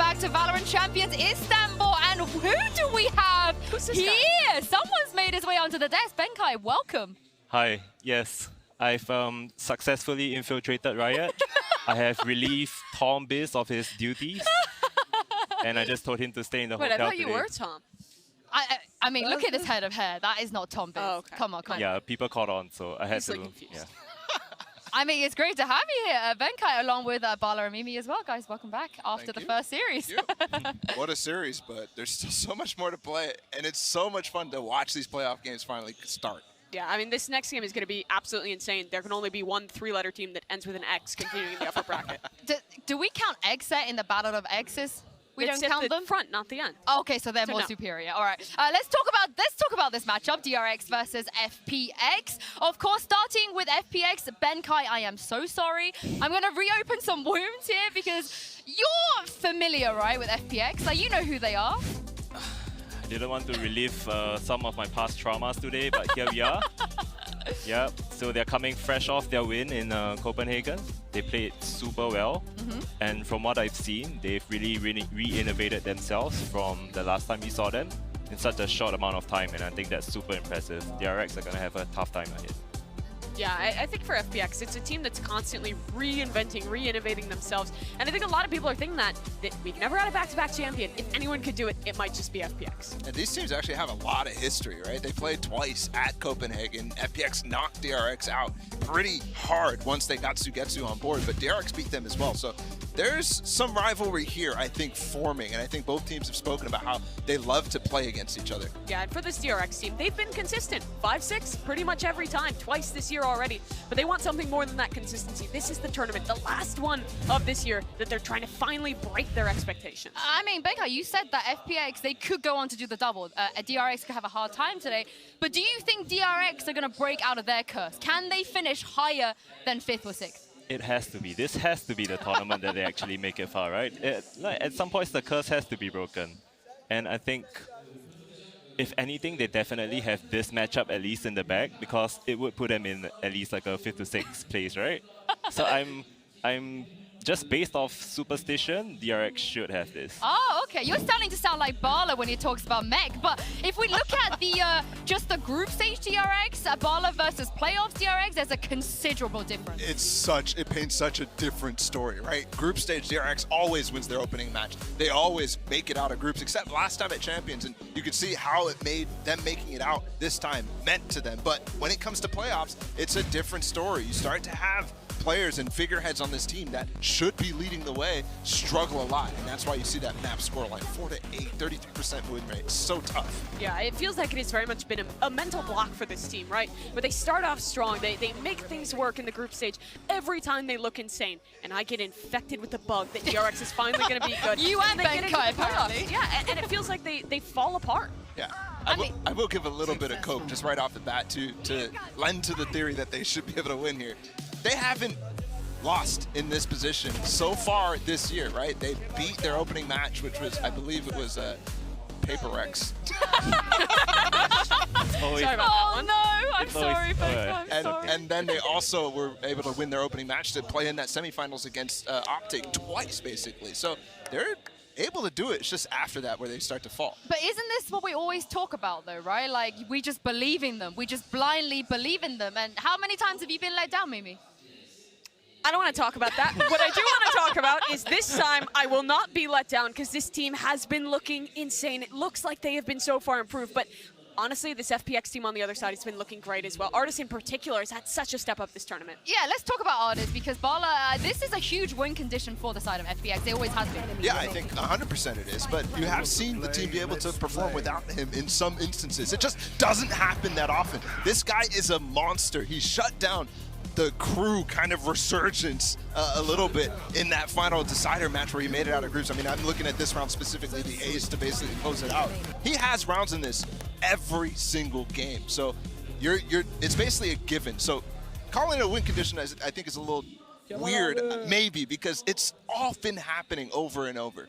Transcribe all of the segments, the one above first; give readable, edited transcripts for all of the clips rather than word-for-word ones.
back to VALORANT Champions Istanbul. And who do we have here? Someone's made his way onto the desk. Benkai, welcome. Hi, yes. I've successfully infiltrated Riot. I have relieved Tom Biz of his duties. And I just told him to stay in the hotel Wait, I thought today. you were Tom. I mean, look at his head of hair. That is not Tom Biz. Oh, okay. Come on. Yeah, people caught on, so I had He's to. like confused. Yeah. I mean, it's great to have you here, Benkai, along with Bala and Mimi as well, guys. Welcome back after the first series. What a series, but there's still so much more to play, and it's so much fun to watch these playoff games finally start. Yeah, I mean, this next game is going to be absolutely insane. There can only be one three-letter team that ends with an X continuing in the upper bracket. Do we count Xset in the Battle of X's? We It's don't count at the them? front, not the end. Oh, okay, so they're So more no. superior. All right, let's talk about this matchup: DRX versus FPX. Of course, starting with FPX, Benkai, I am so sorry. I'm gonna reopen some wounds here because you're familiar, right, with FPX? Like, you know who they are. I didn't want to relive some of my past traumas today, but here we are. Yeah, so they're coming fresh off their win in Copenhagen. They played super well. And from what I've seen, they've really re-innovated themselves from the last time we saw them in such a short amount of time, and I think that's super impressive. DRX are going to have a tough time ahead. Yeah, I think for FPX, it's a team that's constantly reinventing, re-innovating themselves. And I think a lot of people are thinking that we've never had a back-to-back champion. If anyone could do it, it might just be FPX. And these teams actually have a lot of history, right? They played twice at Copenhagen. FPX knocked DRX out pretty hard once they got Sugetsu on board, but DRX beat them as well. So there's some rivalry here, I think, forming. And I think both teams have spoken about how they love to play against each other. Yeah, and for this DRX team, they've been consistent. 5-6 pretty much every time, twice this year already. But they want something more than that consistency. This is the tournament, the last one of this year, that they're trying to finally break their expectations. I mean, Benkai, you said that FPX, they could go on to do the double. DRX could have a hard time today. But do you think DRX are going to break out of their curse? Can they finish higher than 5th or 6th? It has to be. This has to be the tournament that they actually make it far, right? At some points, the curse has to be broken. And I think, if anything, they definitely have this matchup at least in the bag, because it would put them in at least like a 5th to 6th place, right? So I'm just based off superstition, DRX should have this. Oh, okay. You're starting to sound like Bala when he talks about mech. But if we look at the just the group stage DRX, Bala versus playoffs DRX, there's a considerable difference. It paints such a different story, right? Group stage DRX always wins their opening match. They always make it out of groups, except last time at Champions, and you can see how it made them making it out this time meant to them. But when it comes to playoffs, it's a different story. You start to have players and figureheads on this team that should be leading the way struggle a lot, and that's why you see that map score like 4 to 8, 33% win rate. It's so tough. Yeah, it feels like it has very much been a mental block for this team, right? Where they start off strong, they make things work in the group stage. Every time they look insane, and I get infected with the bug that DRX is finally going to be good. You and Benkai, apparently. Yeah, and it feels like they fall apart. Yeah, I will give a little bit of cope just right off the bat to lend to the theory that they should be able to win here. They haven't lost in this position so far this year, right? They beat their opening match, which was, I believe it was Paper X. Sorry about that one. No, I'm sorry, Benkai, I'm sorry. And then they also were able to win their opening match to play in that semifinals against Optic twice, basically. So they're able to do it. It's just after that where they start to fall. But isn't this what we always talk about, though, right? Like, we just believe in them. We just blindly believe in them. And how many times have you been let down, Mimi? I don't want to talk about that. What I do want to talk about is this time I will not be let down, because this team has been looking insane. It looks like they have been so far improved, but honestly, this FPX team on the other side has been looking great as well. Artis in particular has had such a step up this tournament. Yeah, let's talk about Artis, because Bala, this is a huge win condition for the side of FPX. It always has been. Yeah, I think 100% it is, but you have seen the team be able to perform without him in some instances. It just doesn't happen that often. This guy is a monster. He shut down the crew kind of resurgence a little bit in that final decider match where he made it out of groups. I mean, I'm looking at this round specifically, the ace to basically close it out. He has rounds in this every single game, so it's basically a given. So calling it a win condition, I think, is a little weird, maybe, because it's often happening over and over.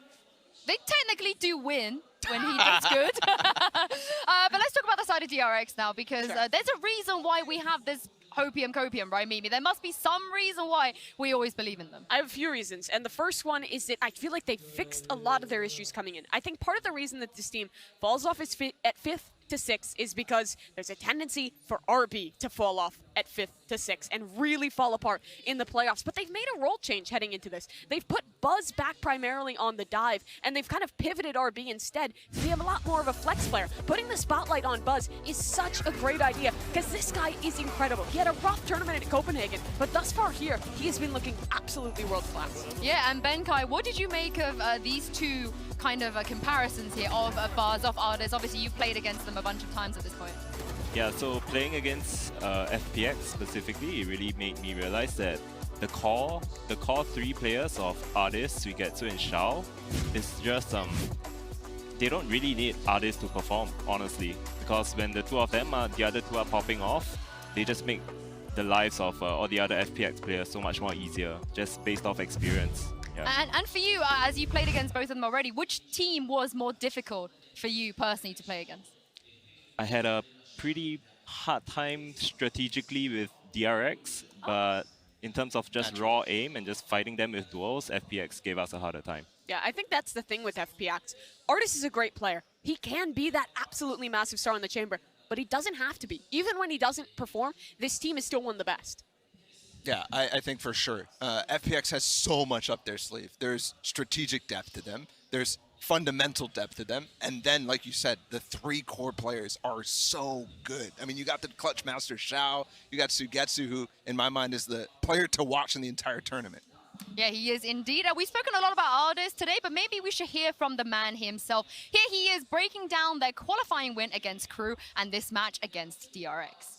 They technically do win when he does good. But let's talk about the side of DRX now, because there's a reason why we have this Hopium Copium, right, Mimi? There must be some reason why we always believe in them. I have a few reasons, and the first one is that I feel like they fixed a lot of their issues coming in. I think part of the reason that this team falls off at 5th to 6th is because there's a tendency for RB to fall off at 5th to 6th and really fall apart in the playoffs. But they've made a role change heading into this. They've put Buzz back primarily on the dive, and they've kind of pivoted RB instead to be a lot more of a flex player. Putting the spotlight on Buzz is such a great idea because this guy is incredible. He had a rough tournament at Copenhagen, but thus far here, he has been looking absolutely world-class. Yeah, and Benkai, what did you make of these two kind of comparisons here of Buzz, of Ardis? Obviously, you've played against them a bunch of times at this point. Yeah, so playing against FPX specifically, it really made me realize that the core 3 players of Ardis, Suigetsu, and Shao is just they don't really need Ardis to perform, honestly, because when the two of them the other two are popping off, they just make the lives of all the other FPX players so much more easier, just based off experience. Yeah. And for you, as you played against both of them already, which team was more difficult for you personally to play against? I had a pretty hard time strategically with DRX, but in terms of just raw aim and just fighting them with duels, FPX gave us a harder time. Yeah, I think that's the thing with FPX. Ardis is a great player. He can be that absolutely massive star in the chamber, but he doesn't have to be. Even when he doesn't perform, this team is still one of the best. Yeah, I think for sure. FPX has so much up their sleeve. There's strategic depth to them. There's fundamental depth to them. And then, like you said, the 3 core players are so good. I mean, you got the clutch master Shao. You got Suigetsu, who, in my mind, is the player to watch in the entire tournament. Yeah, he is indeed. We've spoken a lot about Ardis today, but maybe we should hear from the man himself. Here he is breaking down their qualifying win against Crew and this match against DRX.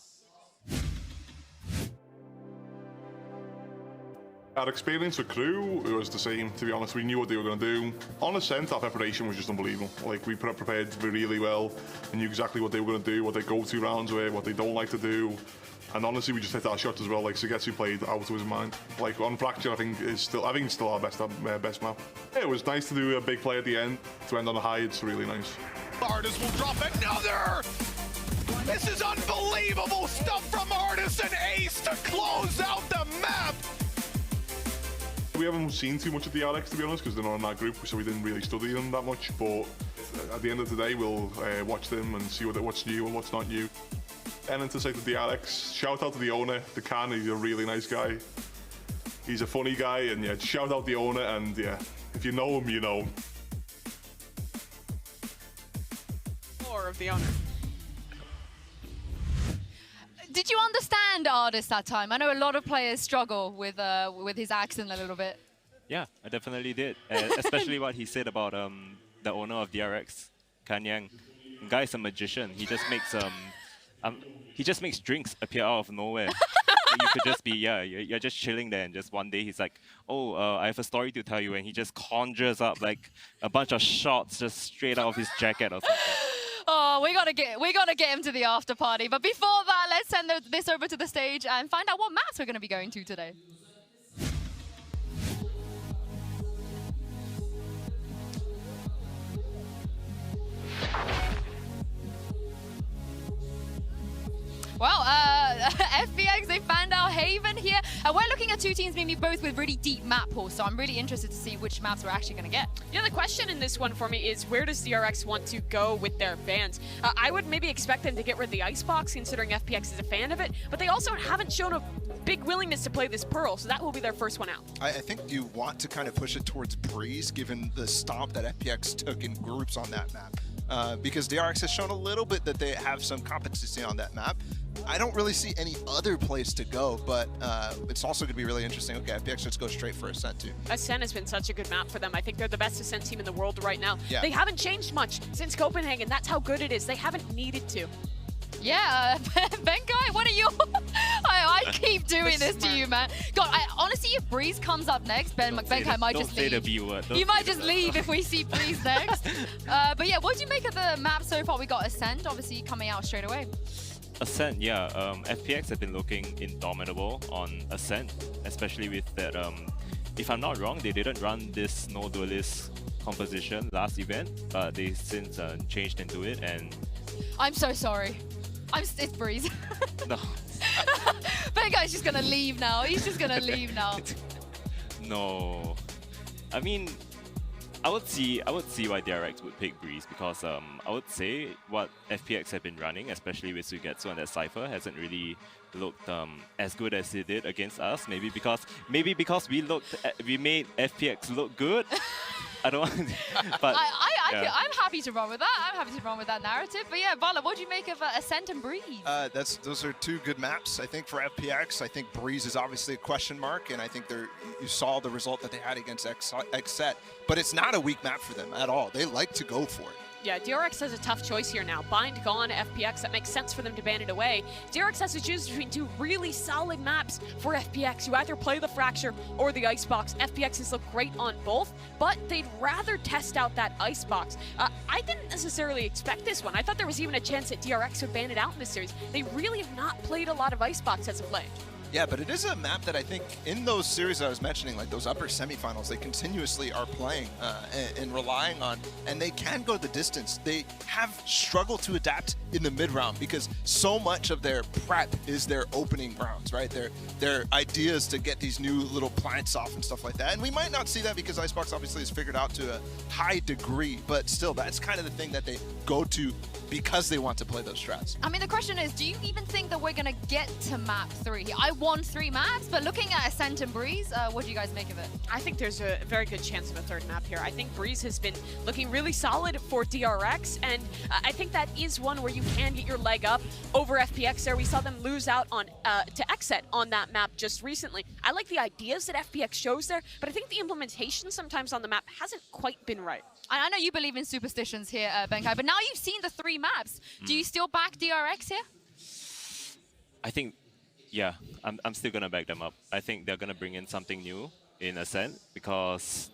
Our experience with Crew was the same, to be honest. We knew what they were going to do. On Ascent, our preparation was just unbelievable. Like, we prepared really well and knew exactly what they were going to do, what their go-to rounds were, what they don't like to do. And honestly, we just hit our shot as well. Like, Suigetsu played out of his mind. Like, on Fracture, I think it's still our best map. Yeah, it was nice to do a big play at the end, to end on a high. It's really nice. Ardis will drop another! This is unbelievable stuff from Ardis and Ace to close out the map! We haven't seen too much of DRX, to be honest, because they're not in that group, so we didn't really study them that much. But at the end of the day, we'll watch them and see what's new and what's not new. And to say to DRX, shout out to the owner, the Khan. He's a really nice guy. He's a funny guy, and yeah, shout out the owner. And yeah, if you know him, you know him. More of the owner. Did you understand Ardis that time? I know a lot of players struggle with his accent a little bit. Yeah, I definitely did. Especially what he said about the owner of DRX, Kan Yang. The guy's a magician. He just makes drinks appear out of nowhere. You could just be, you're just chilling there, and just one day he's like, oh, I have a story to tell you, and he just conjures up like a bunch of shots just straight out of his jacket or something. Oh, we gotta get him to the after party. But before that, let's send this over to the stage and find out what maps we're gonna be going to today. Well, FPX, they found out Haven here. And we're looking at 2 teams, maybe both with really deep map pools. So I'm really interested to see which maps we're actually going to get. Yeah, the question in this one for me is, where does DRX want to go with their bans? I would maybe expect them to get rid of the Icebox, considering FPX is a fan of it. But they also haven't shown a big willingness to play this Pearl, so that will be their first one out. I think you want to kind of push it towards Breeze, given the stomp that FPX took in groups on that map. Because DRX has shown a little bit that they have some competency on that map. I don't really see any other place to go, but it's also going to be really interesting. Okay, FPX just go straight for Ascent too. Ascent has been such a good map for them. I think they're the best Ascent team in the world right now. Yeah. They haven't changed much since Copenhagen. That's how good it is. They haven't needed to. Yeah, Benkai, what are you? I keep doing this to you, man. God, honestly, if Breeze comes up next, Benkai might just leave. Don't say the B word. You might just leave if we see Breeze next. But yeah, what do you make of the map so far? We got Ascent, obviously, coming out straight away. Ascent, yeah. FPX have been looking indomitable on Ascent, especially with that. If I'm not wrong, they didn't run this no duelist composition last event, but they since changed into it. And I'm so sorry. It's Breeze. no. That guy's just gonna leave now. He's just gonna leave now. No. I mean, I would see why DRX would pick Breeze because I would say what FPX have been running, especially with Suigetsu and that Cypher, hasn't really looked as good as it did against us. Maybe because we made FPX look good. I don't want but I'm happy to run with that. I'm happy to run with that narrative. But yeah, Vala, what do you make of Ascent and Breeze? Those are two good maps. I think for FPX, I think Breeze is obviously a question mark, and I think you saw the result that they had against Xset. But it's not a weak map for them at all. They like to go for it. Yeah, DRX has a tough choice here now. Bind gone, FPX, that makes sense for them to ban it away. DRX has to choose between two really solid maps for FPX. You either play the Fracture or the Icebox. FPX has looked great on both, but they'd rather test out that Icebox. I didn't necessarily expect this one. I thought there was even a chance that DRX would ban it out in this series. They really have not played a lot of Icebox as of late. Yeah, but it is a map that I think in those series I was mentioning, like those upper semifinals, they continuously are playing and relying on, and they can go the distance. They have struggled to adapt in the mid-round because so much of their prep is their opening rounds, right? Their ideas to get these new little plants off and stuff like that. And we might not see that because Icebox obviously is figured out to a high degree, but still, that's kind of the thing that they go to because they want to play those strats. I mean, the question is, do you even think that we're going to get to map 3? I won 3 maps, but looking at Ascent and Breeze, what do you guys make of it? I think there's a very good chance of a third map here. I think Breeze has been looking really solid for DRX, and I think that is one where you can get your leg up over FPX there. We saw them lose out on to Xset on that map just recently. I like the ideas that FPX shows there, but I think the implementation sometimes on the map hasn't quite been right. I know you believe in superstitions here, Benkai, but now you've seen the 3 maps. Do you still back DRX here? I think, yeah, I'm still gonna back them up. I think they're gonna bring in something new in Ascent because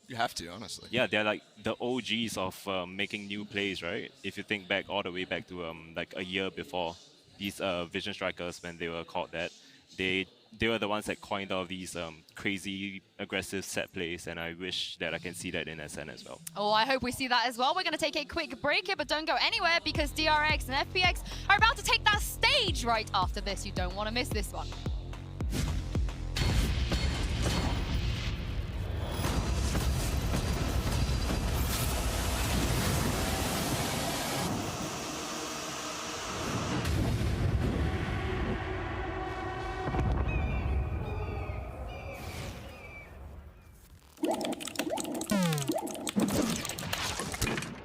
You have to, honestly. yeah, they're like the OGs of making new plays, right? If you think back all the way back to like a year before, these Vision Strikers, when they were called that, they were the ones that coined all these crazy aggressive set plays, and I wish that I can see that in SN as well. Oh, I hope we see that as well. We're going to take a quick break here, but don't go anywhere because DRX and FPX are about to take that stage right after this. You don't want to miss this one.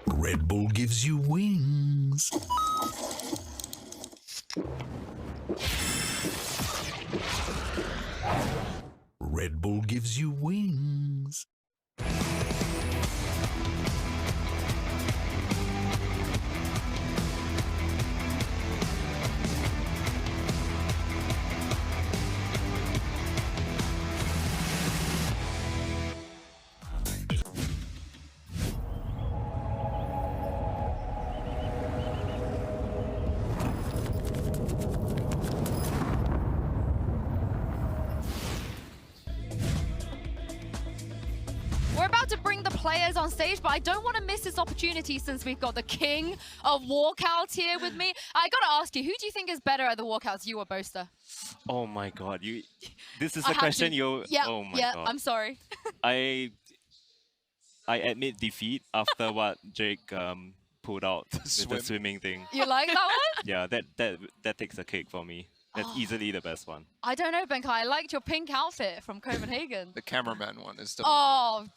Red Bull gives you wings. Red Bull gives you wings. On stage, but I don't want to miss this opportunity since we've got the king of walkouts here with me. I gotta ask you, who do you think is better at the walkouts, you or Boaster? Oh my god, this is the question you... Yeah, oh my yeah, god. I'm sorry. I admit defeat after what Jake pulled out with the swimming thing. You like that one? Yeah, that takes a cake for me. That's easily the best one. I don't know, Benkai. I liked your pink outfit from Copenhagen. The cameraman one is the I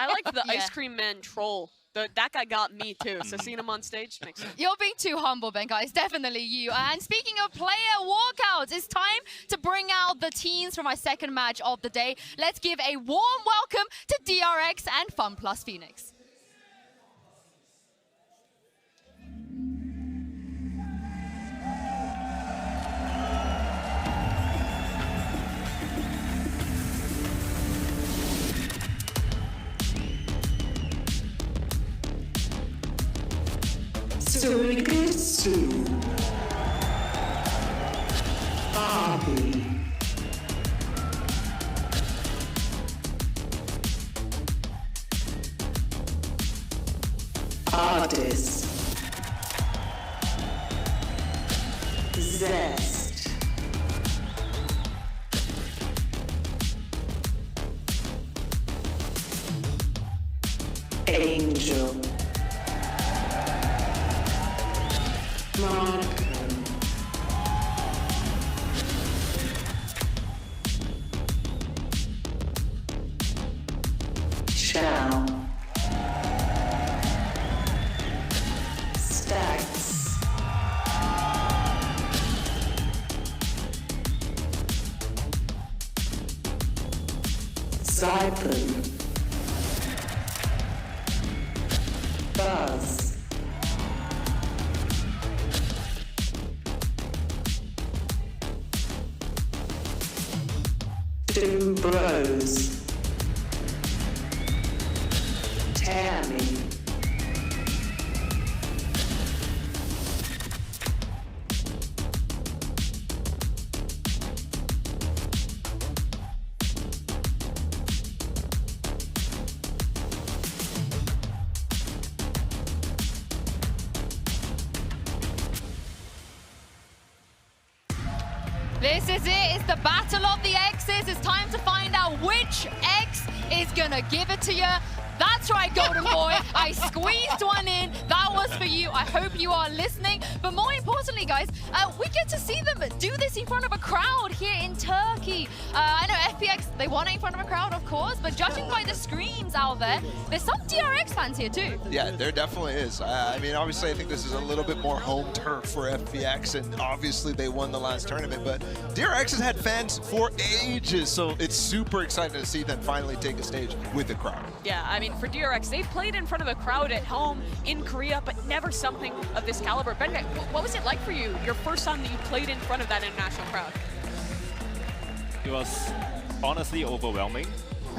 like the Ice Cream Man troll. That guy got me too, so seeing him on stage makes sense. You're being too humble, Benkai. It's definitely you. And speaking of player walkouts, it's time to bring out the teens for my second match of the day. Let's give a warm welcome to DRX and FunPlus Phoenix. Suigetsu, Bobby, Artist, Zest, Angel. Marco. Shao. Stacks. Zypin. Buzz. Two Bros. Tammy. This is it. It's the battle of the X's. It's time to find out which X is gonna give it to you. That's right, Golden Boy. I squeezed one in. That was for you. I hope you are listening. But more importantly, guys, we get to see them do this in front of a crowd here in Turkey. I know FPX, they won it in front of a crowd, of course, but judging by the screams out there, there's some DRX fans here too. Yeah, there definitely is. I mean, obviously, I think this is a little bit more home turf for FPX, and obviously they won the last tournament, but DRX has had fans for ages, so it's super exciting to see them finally take a stage with the crowd. Yeah, I mean, for DRX, they've played in front of a crowd at home in Korea, but never something of this caliber. Ben, what was it like for you, your first time that you played in front of that international crowd? It was honestly overwhelming,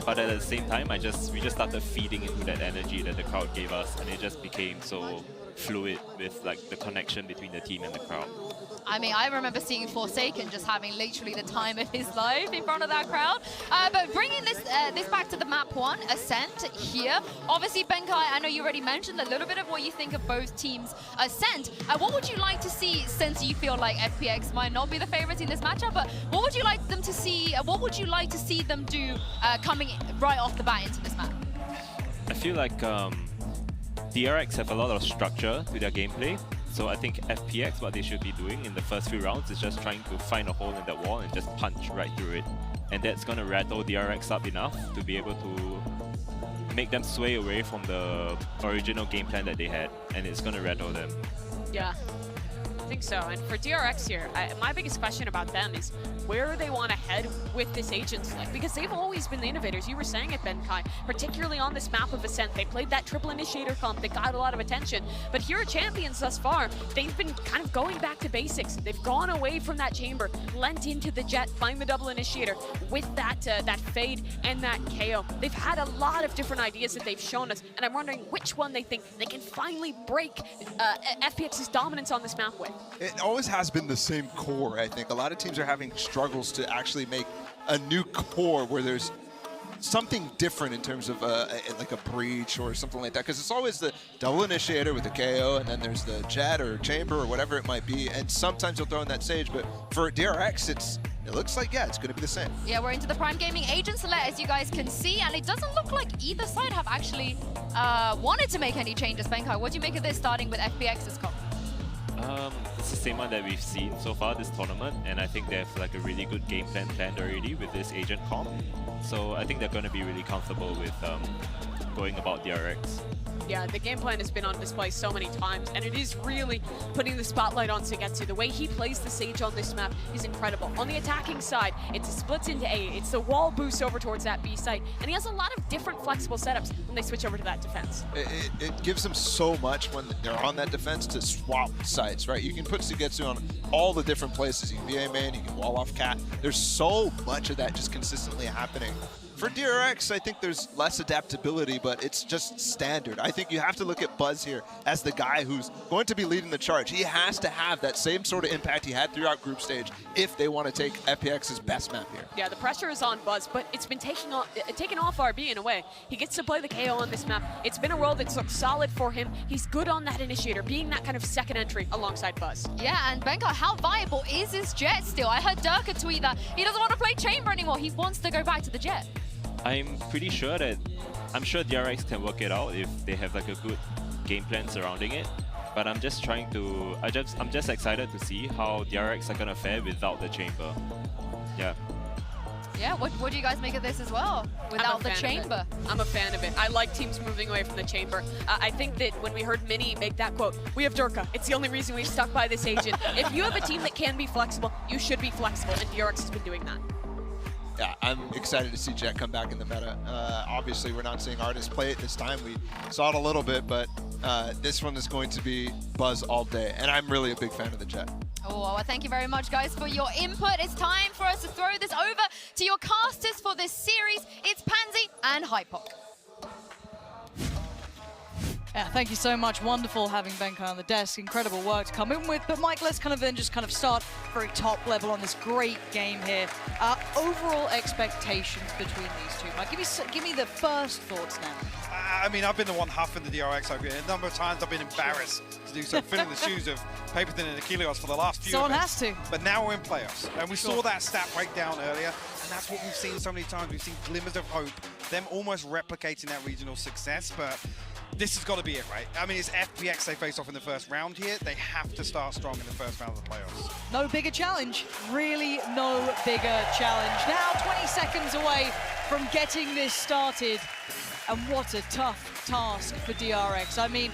but at the same time, we just started feeding into that energy that the crowd gave us, and it just became so fluid with like the connection between the team and the crowd. I mean, I remember seeing Forsaken just having literally the time of his life in front of that crowd. But bringing this back to the map one, Ascent here. Obviously, Benkai, I know you already mentioned a little bit of what you think of both teams' Ascent. What would you like to see, since you feel like FPX might not be the favorites in this matchup, but what would you like them to see, what would you like to see them do coming right off the bat into this map? I feel like DRX have a lot of structure to their gameplay. So I think FPX, what they should be doing in the first few rounds is just trying to find a hole in that wall and just punch right through it. And that's going to rattle DRX up enough to be able to make them sway away from the original game plan that they had. And it's going to rattle them. Yeah, I think so. And for DRX here, my biggest question about them is where they want to head with this Agent Select, because they've always been the innovators. You were saying it, Benkai, particularly on this map of Ascent. They played that triple initiator comp that got a lot of attention, but here at Champions thus far, they've been kind of going back to basics. They've gone away from that chamber, lent into the jet, find the double initiator with that that fade and that KO. They've had a lot of different ideas that they've shown us, and I'm wondering which one they think they can finally break FPX's dominance on this map with. It always has been the same core, I think. A lot of teams are having struggles to actually make a new core where there's something different in terms of like a breach or something like that, because it's always the double initiator with the KO, and then there's the jet or chamber or whatever it might be, and sometimes you'll throw in that Sage, but for DRX, it looks like, yeah, it's going to be the same. Yeah, we're into the Prime Gaming Agent Select, as you guys can see, and it doesn't look like either side have actually wanted to make any changes. Benkai, what do you make of this, starting with FPX's comp? It's the same one that we've seen so far this tournament, and I think they have like a really good game plan planned already with this agent comp. So I think they're going to be really comfortable with going about DRX. Yeah, the game plan has been on display so many times, and it is really putting the spotlight on Sugetsu. The way he plays the Sage on this map is incredible. On the attacking side, it splits into A. It's the wall boost over towards that B site, and he has a lot of different flexible setups when they switch over to that defense. It gives them so much when they're on that defense to swap sites, right? You can put Sugetsu on all the different places. You can be A main, you can wall off cat. There's so much of that just consistently happening. For DRX, I think there's less adaptability, but it's just standard. I think you have to look at Buzz here as the guy who's going to be leading the charge. He has to have that same sort of impact he had throughout group stage if they want to take FPX's best map here. Yeah, the pressure is on Buzz, but it's been taken off RB in a way. He gets to play the KO on this map. It's been a role that's looked solid for him. He's good on that initiator, being that kind of second entry alongside Buzz. Yeah, and Benkai, how viable is his jet still? I heard Durka tweet that he doesn't want to play chamber anymore. He wants to go back to the jet. I'm pretty sure that DRX can work it out if they have like a good game plan surrounding it. But I'm just trying to, I'm just excited to see how DRX are gonna fare without the chamber. Yeah. Yeah, what do you guys make of this as well? Without the chamber. I'm a fan of it. I like teams moving away from the chamber. I think that when we heard Mini make that quote, we have Durka. It's the only reason we've stuck by this agent. If you have a team that can be flexible, you should be flexible, and DRX has been doing that. Yeah, I'm excited to see Jet come back in the meta. Obviously, we're not seeing artists play it this time. We saw it a little bit, but this one is going to be Buzz all day, and I'm really a big fan of the Jet. Oh, well, thank you very much, guys, for your input. It's time for us to throw this over to your casters for this series. It's Pansy and Hypok. Yeah, thank you so much. Wonderful having Benkai on the desk. Incredible work to come in with. But Mike, let's kind of start very top level on this great game here. Overall expectations between these two. Mike, give me the first thoughts now. I mean, I've been the one huffing the DRX over here. A number of times I've been embarrassed to do so, filling the shoes of Paper Thin and Achilleos for the last few Someone events. has to. But now we're in playoffs. And we saw that stat breakdown earlier. And that's what we've seen so many times. We've seen glimmers of hope, them almost replicating that regional success. But this has got to be it, right? I mean, it's FPX they face off in the first round here. They have to start strong in the first round of the playoffs. No bigger challenge. Really no bigger challenge. Now 20 seconds away from getting this started. And what a tough task for DRX. I mean,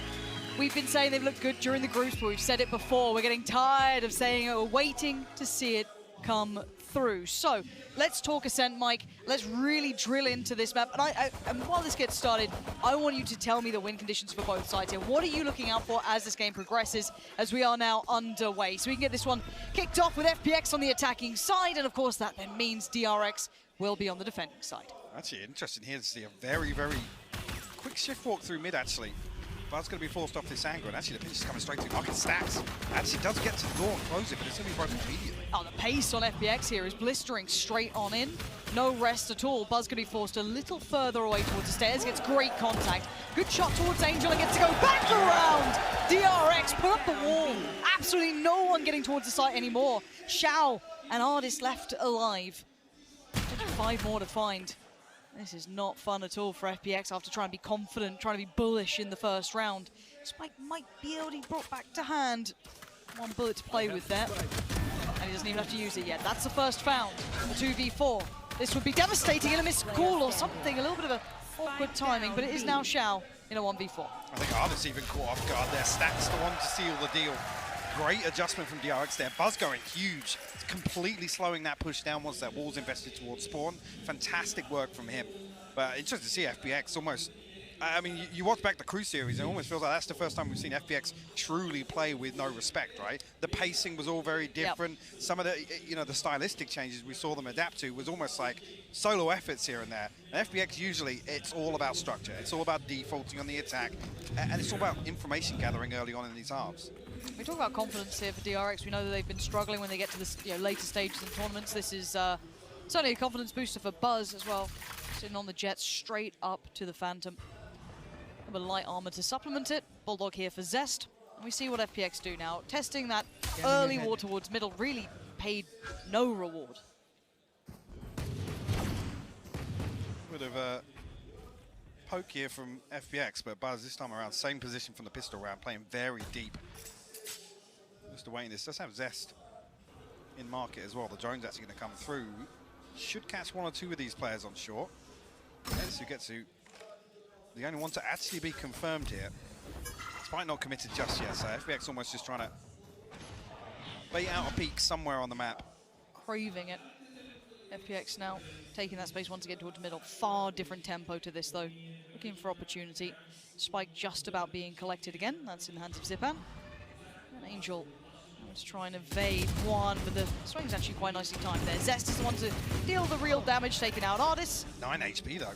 we've been saying they've looked good during the groups, but we've said it before. We're getting tired of saying it. We're waiting to see it come through. So let's talk Ascent, Mike. Let's really drill into this map. And while this gets started, I want you to tell me the win conditions for both sides here. What are you looking out for as this game progresses, as we are now underway? So we can get this one kicked off with FPX on the attacking side. And of course, that then means DRX will be on the defending side. Actually, interesting here to see a very, very quick shift walk through mid, actually. Buzz going to be forced off this angle, and actually the pitch is coming straight through. Market stacks. Actually does get to the door and close it, but it's going to be broken immediately. Oh, the pace on FPX here is blistering straight on in. No rest at all. Buzz going to be forced a little further away towards the stairs. Gets great contact. Good shot towards Angel and gets to go back around. DRX put up the wall. Absolutely no one getting towards the site anymore. Xiao and Ardis left alive. 5 more to find. This is not fun at all for FPX after trying to be confident, trying to be bullish in the first round. Spike might be able to be brought back to hand. 1 bullet to play with there. And he doesn't even have to use it yet. That's the first found. The 2v4. This would be devastating in a missed call or something. A little bit of a awkward timing, but it is now Xiao in a 1v4. I think Ardis even caught off guard there. Stacks the one to seal the deal. Great adjustment from DRX there. Buzz going huge. It's completely slowing that push down once that wall's invested towards spawn. Fantastic work from him. But interesting to see FPX almost... I mean, you watch back the Crew series, and it almost feels like that's the first time we've seen FPX truly play with no respect, right? The pacing was all very different. Yep. Some of the, the stylistic changes we saw them adapt to was almost like solo efforts here and there. And FPX usually, it's all about structure. It's all about defaulting on the attack, and it's all about information gathering early on in these halves. We talk about confidence here for DRX. We know that they've been struggling when they get to the later stages in tournaments. This is certainly a confidence booster for Buzz as well. Sitting on the Jet straight up to the Phantom. A light armor to supplement it. Bulldog here for Zest. And we see what FPX do now. Testing that early war towards middle really paid no reward. Bit of a poke here from FPX, but Buzz this time around, same position from the pistol round, playing very deep. Just awaiting this. Does have Zest in market as well. The drone's actually going to come through. Should catch 1 or 2 of these players on short. Sugetsu, the only one to actually be confirmed here. Despite not committed just yet, so FPX almost just trying to bait out a peek somewhere on the map. Craving it. FPX now taking that space once again towards middle. Far different tempo to this though. Looking for opportunity. Spike just about being collected again. That's in the hands of Zipan. And Angel was trying to evade one, but the swing's actually quite nicely timed there. Zest is the one to deal the real damage, taking out Ardis. 9 HP though.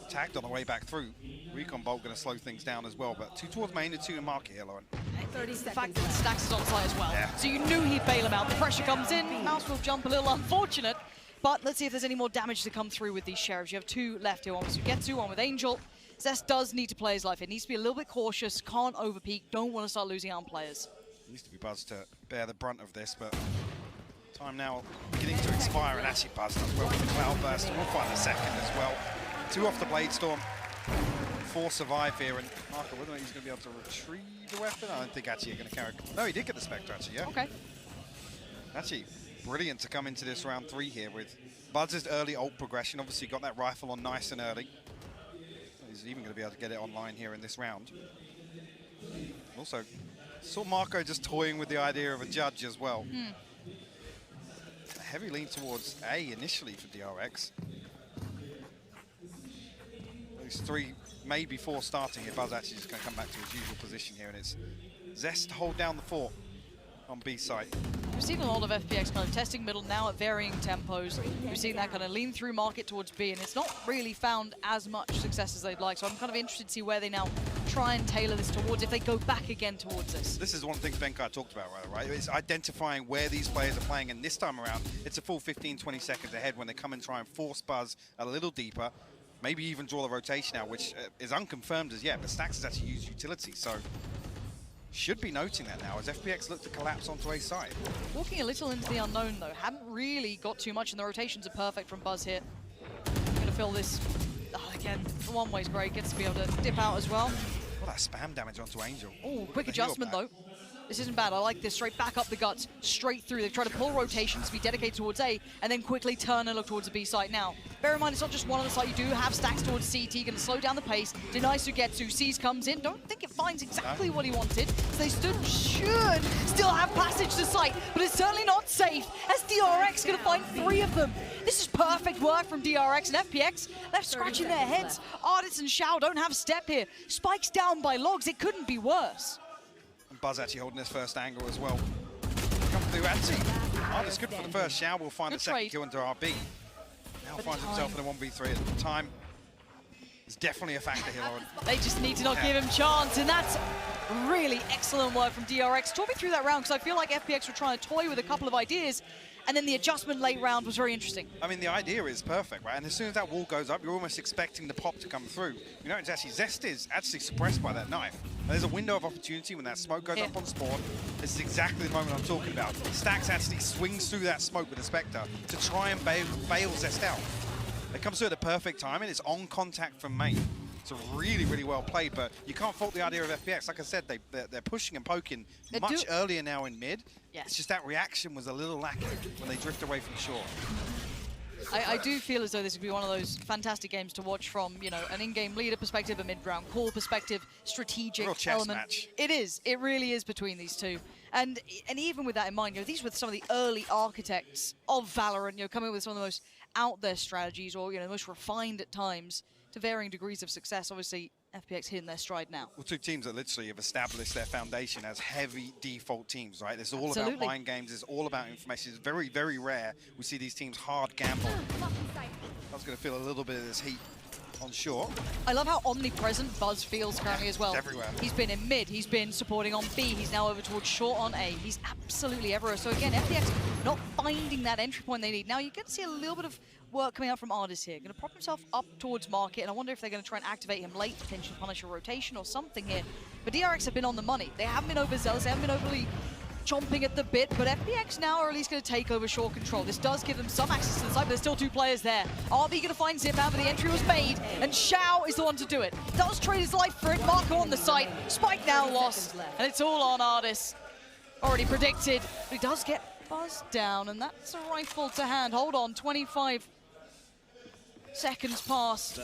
Tagged on the way back through. Recon Bolt going to slow things down as well, but 2 towards main and 2 in market here, Lauren. The fact that Stacks is on site as well. Yeah. So you knew he'd bail him out. The pressure comes in. Mouse will jump a little unfortunate, but let's see if there's any more damage to come through with these Sheriffs. You have 2 left here, one with Sugetsu, one with Angel. Zest does need to play his life. It needs to be a little bit cautious, can't overpeak, don't want to start losing out on players. Needs to be Buzz to bear the brunt of this, but time now beginning to expire, and actually Buzz does well with the Cloud Burst. We'll find a second as well. 2 off the Blade Storm. 4 survive here, and Marco, whether or not he's going to be able to retrieve the weapon, I don't think actually you're going to carry. No, he did get the Spectre actually, yeah. Okay. Actually, brilliant to come into this round 3 here with Buzz's early ult progression. Obviously got that rifle on nice and early. He's even going to be able to get it online here in this round. Also, saw Marco just toying with the idea of a judge as well. A heavy lean towards A initially for DRX. Those 3, maybe 4 starting here. Buzz actually just going to come back to his usual position here, and it's Zest to hold down the fort on B side. We've seen a lot of FPX kind of testing middle now at varying tempos. We've seen that kind of lean through market towards B, and it's not really found as much success as they'd like. So I'm kind of interested to see where they now try and tailor this towards, if they go back again towards this. This is one of the things Benkai talked about, right? It's identifying where these players are playing, and this time around, it's a full 15-20 seconds ahead when they come and try and force Buzz a little deeper, maybe even draw the rotation out, which is unconfirmed as yet, but Stax has actually used utility, so should be noting that now as FPX look to collapse onto A side. Walking a little into the unknown though, haven't really got too much, and the rotations are perfect from Buzz here. I'm gonna fill this, again, the one way's great, gets to be able to dip out as well. Well, that spam damage onto Angel. Oh, quick adjustment though. This isn't bad, I like this, straight back up the guts, straight through. They've tried to pull rotations to be dedicated towards A, and then quickly turn and look towards the B site now. Bear in mind, it's not just one on the site, you do have stacks towards CT, gonna slow down the pace, denies Sugetsu, Seas comes in, don't think it finds exactly what he wanted, so they should still have passage to site, but it's certainly not safe, as DRX gonna find 3 of them. This is perfect work from DRX, and FPX left scratching their heads. Artist and Shao don't have step here. Spikes down by logs, it couldn't be worse. And Buzz actually holding his first angle as well. Come through Anti. Oh, that's good for the first. Shao will find Good the second trade. kill into RB. Now finds himself in a 1v3 at the time. It's definitely a factor here, Lauren. They just need to not give him chance, and that's really excellent work from DRX. Talk me through that round, because I feel like FPX were trying to toy with a couple of ideas, and then the adjustment late round was very interesting. I mean, the idea is perfect, right? And as soon as that wall goes up, you're almost expecting the pop to come through. You know, it's actually, Zest is actually suppressed by that knife. And there's a window of opportunity when that smoke goes up on spawn. This is exactly the moment I'm talking about. Stax actually swings through that smoke with the Spectre to try and bail Zest out. It comes through at the perfect time, and it's on contact from main. It's really, really well played, but you can't fault the idea of FPX. Like I said, they're pushing and poking much earlier now in mid. Yes. It's just that reaction was a little lacking when they drift away from shore. I do feel as though this would be one of those fantastic games to watch from, you know, an in-game leader perspective, a mid-round call perspective, strategic Real chess element. match. It is. It really is between these two. And even with that in mind, you know, these were some of the early architects of Valorant, you know, coming up with some of the most out there strategies, or, you know, the most refined at times, to varying degrees of success. Obviously, FPX hitting their stride now. Well, 2 teams that literally have established their foundation as heavy default teams, right? It's all Absolutely. about mind games. It's all about information. It's very, very rare we see these teams hard gamble. I was going to feel a little bit of this heat on shore. I love how omnipresent Buzz feels currently as well. He's everywhere. He's been in mid, he's been supporting on B, he's now over towards short on A. He's absolutely everywhere. So again, FPX not finding that entry point they need. Now you get to see a little bit of work coming out from Artis here. Going to prop himself up towards market, and I wonder if they're going to try and activate him late, potentially punish a rotation or something here. But DRX have been on the money. They haven't been overzealous, they haven't been overly chomping at the bit, but FPX now are at least going to take over shore control. This does give them some access to the side, but there's still 2 players there. RB going to find Zip out, but the entry was made, and Shao is the one to do it. Does trade his life for it. Marco on the site. Spike now lost, and it's all on Artis. Already predicted, but he does get Buzz down, and that's a rifle to hand. Hold on, 25 seconds pass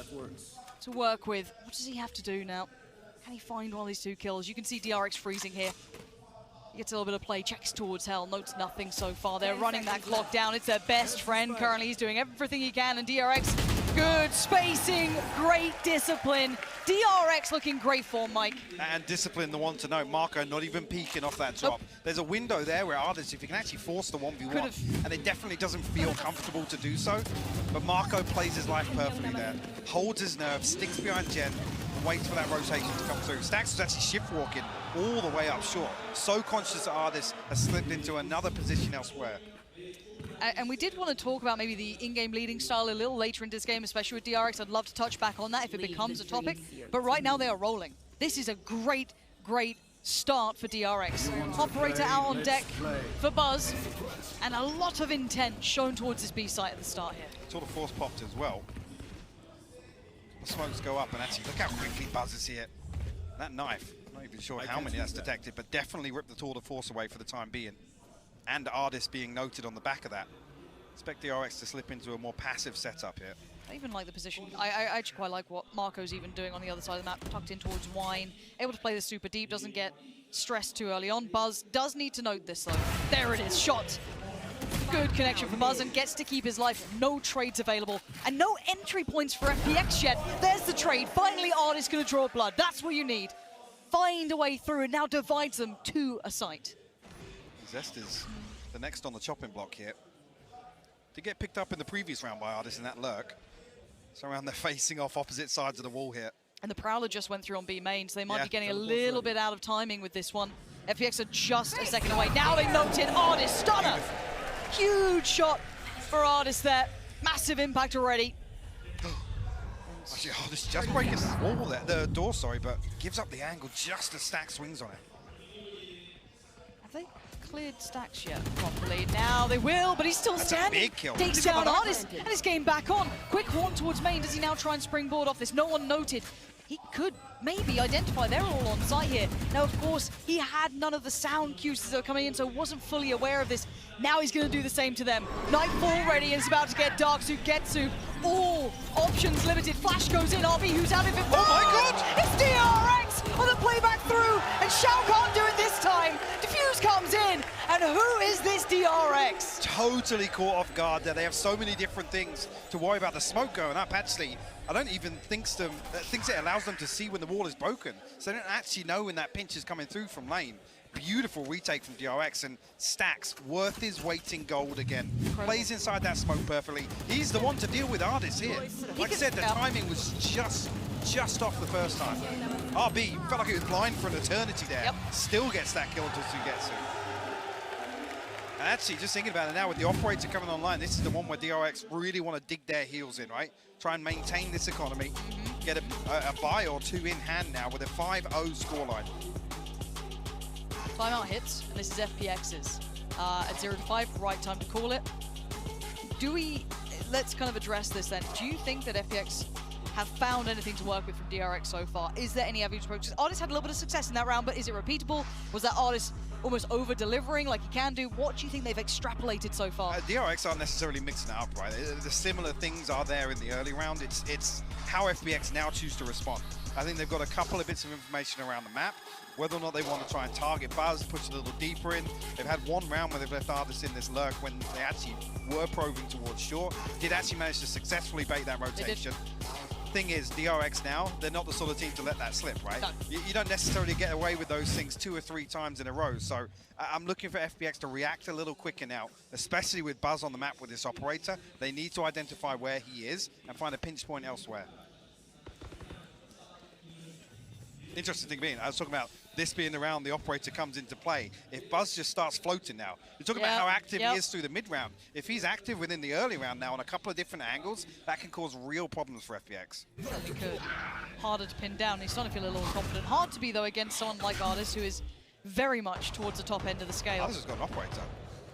to work with. What does he have to do now? Can he find one of these 2 kills? You can see DRX freezing here. He gets a little bit of play, checks towards Hell, notes nothing so far. They're running that clock down. It's their best friend currently. He's doing everything he can, and DRX, good spacing, great discipline. DRX looking great form, Mike. And discipline, the one to know. Marco not even peeking off that drop. There's a window there where Artis, if you can actually force the 1v1, and it definitely doesn't feel comfortable to do so, but Marco plays his life perfectly there. Holds his nerve, sticks behind Jen, and waits for that rotation to come through. Stax was actually shift walking all the way up short. So conscious that Artis has slipped into another position elsewhere. And we did want to talk about maybe the in-game leading style a little later in this game, especially with DRX. I'd love to touch back on that if it becomes a topic. But right now they are rolling. This is a great, great start for DRX. Operator out on deck for Buzz. And a lot of intent shown towards this B site at the start here. Sort of force popped as well. the smokes go up, and actually, look how quickly Buzz is here. That knife, I'm not even sure how many that's detected, but definitely ripped the tour de force away for the time being. And Ardis being noted on the back of that. Expect DRX to slip into a more passive setup here. I even like the position. I actually quite like what Marco's even doing on the other side of the map, tucked in towards Wine, able to play this super deep, doesn't get stressed too early on. Buzz does need to note this though. There it is, shot. Good connection for Buzz and gets to keep his life. No trades available and no entry points for FPX yet. There's the trade. Finally, Ardis going to draw blood. That's what you need. Find a way through. It now divides them to a site. Zest is the next on the chopping block here. To get picked up in the previous round by Ardis in that lurk. So around they're facing off opposite sides of the wall here. And the Prowler just went through on B main, so they might be getting a little bit out of timing with this one. FPX are just a second away. Now they noted Ardis, stunner! Huge shot for Ardis there. Massive impact already. Actually, Ardis just breaking the wall there, the door, sorry, but gives up the angle just as Stack swings on it. Have they cleared Stacks yet properly? Now they will, but he's still standing. A big kill. Takes down Ardis and his game back on. Quick horn towards main. Does he now try and springboard off this? No one noted. He could maybe identify they're all on site here. Now, of course, he had none of the sound cues that were coming in, so wasn't fully aware of this. Now he's going to do the same to them. Nightfall ready, and it's about to get dark. Sugetsu, all options limited. Flash goes in, RB, who's out of it. Oh my god! It's DRX on the playback through, and Shao can't do it this time. Diffuse comes in, and who is this DRX? Totally caught off guard there. They have so many different things to worry about. The smoke going up, actually. I don't even think it allows them to see when the wall is broken. So they don't actually know when that pinch is coming through from lane. Beautiful retake from DRX, and Stacks worth his weight in gold again. Incredible. Plays inside that smoke perfectly. He's the one to deal with Ardis here. Like I said, the timing was just off the first time. RB felt like he was blind for an eternity there. Yep. Still gets that kill to Sugetsu. And actually, just thinking about it now, with the operator coming online, this is the one where DRX really want to dig their heels in, right? Try and maintain this economy, get a buy or two in hand now with a 5-0 scoreline. Timeout hits, and this is FPX's. At 0-5, right time to call it. Let's kind of address this then. Do you think that FPX have found anything to work with from DRX so far? Is there any average approaches? Ardis had a little bit of success in that round, but is it repeatable? Was that Ardis almost over-delivering like he can do? What do you think they've extrapolated so far? DRX aren't necessarily mixing it up, right? The similar things are there in the early round. It's how FPX now choose to respond. I think they've got a couple of bits of information around the map. Whether or not they want to try and target Buzz, push a little deeper in. They've had one round where they've left Ardis in this lurk when they actually were probing towards short. Did actually manage to successfully bait that rotation. Thing is, DRX now, they're not the sort of team to let that slip, right? No. You don't necessarily get away with those things 2 or 3 times in a row. So I'm looking for FPX to react a little quicker now, especially with Buzz on the map with this operator. They need to identify where he is and find a pinch point elsewhere. Interesting thing being, I was talking about this being the round the operator comes into play. If Buzz just starts floating now, you're talking about how active he is through the mid-round. If he's active within the early round now on a couple of different angles, that can cause real problems for FPX. Certainly could. Harder to pin down. He's starting to feel a little confident. Hard to be, though, against someone like Ardis, who is very much towards the top end of the scale. Ardis has got an operator.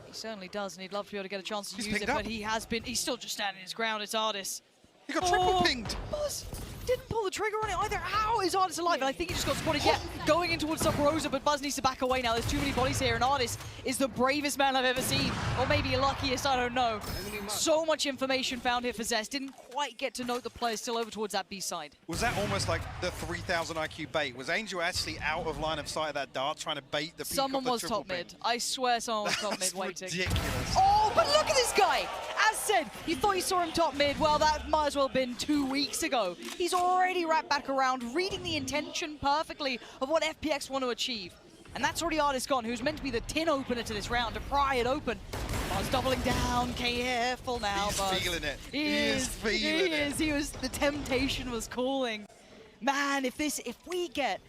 He certainly does, and he'd love to be able to get a chance to He's use it, pinged up. but he has been. He's still just standing his ground. It's Ardis. He got triple pinged. Buzz didn't pull the trigger on it either. How is Ardis alive? And I think he just got spotted. Yeah, going in towards Super Rosa, but Buzz needs to back away now. There's too many bodies here, and Ardis is the bravest man I've ever seen. Or maybe luckiest, I don't know. So much information found here for Zest. Didn't quite get to note the players still over towards that B side. Was that almost like the 3,000 IQ bait? Was Angel actually out of line of sight of that dart trying to bait the peak Someone of the was triple top ping? mid. I swear someone was top mid That's waiting. ridiculous. Oh, but look at this guy! As said, you thought you saw him top mid. Well, that might as well have been 2 weeks ago. He's already wrapped back around, reading the intention perfectly of what FPX want to achieve. And that's already Ardis gone, who's meant to be the tin opener to this round, to pry it open. Buzz doubling down, careful now, He's Buzz. feeling it. He is feeling it. He was, the temptation was calling. Man, if we get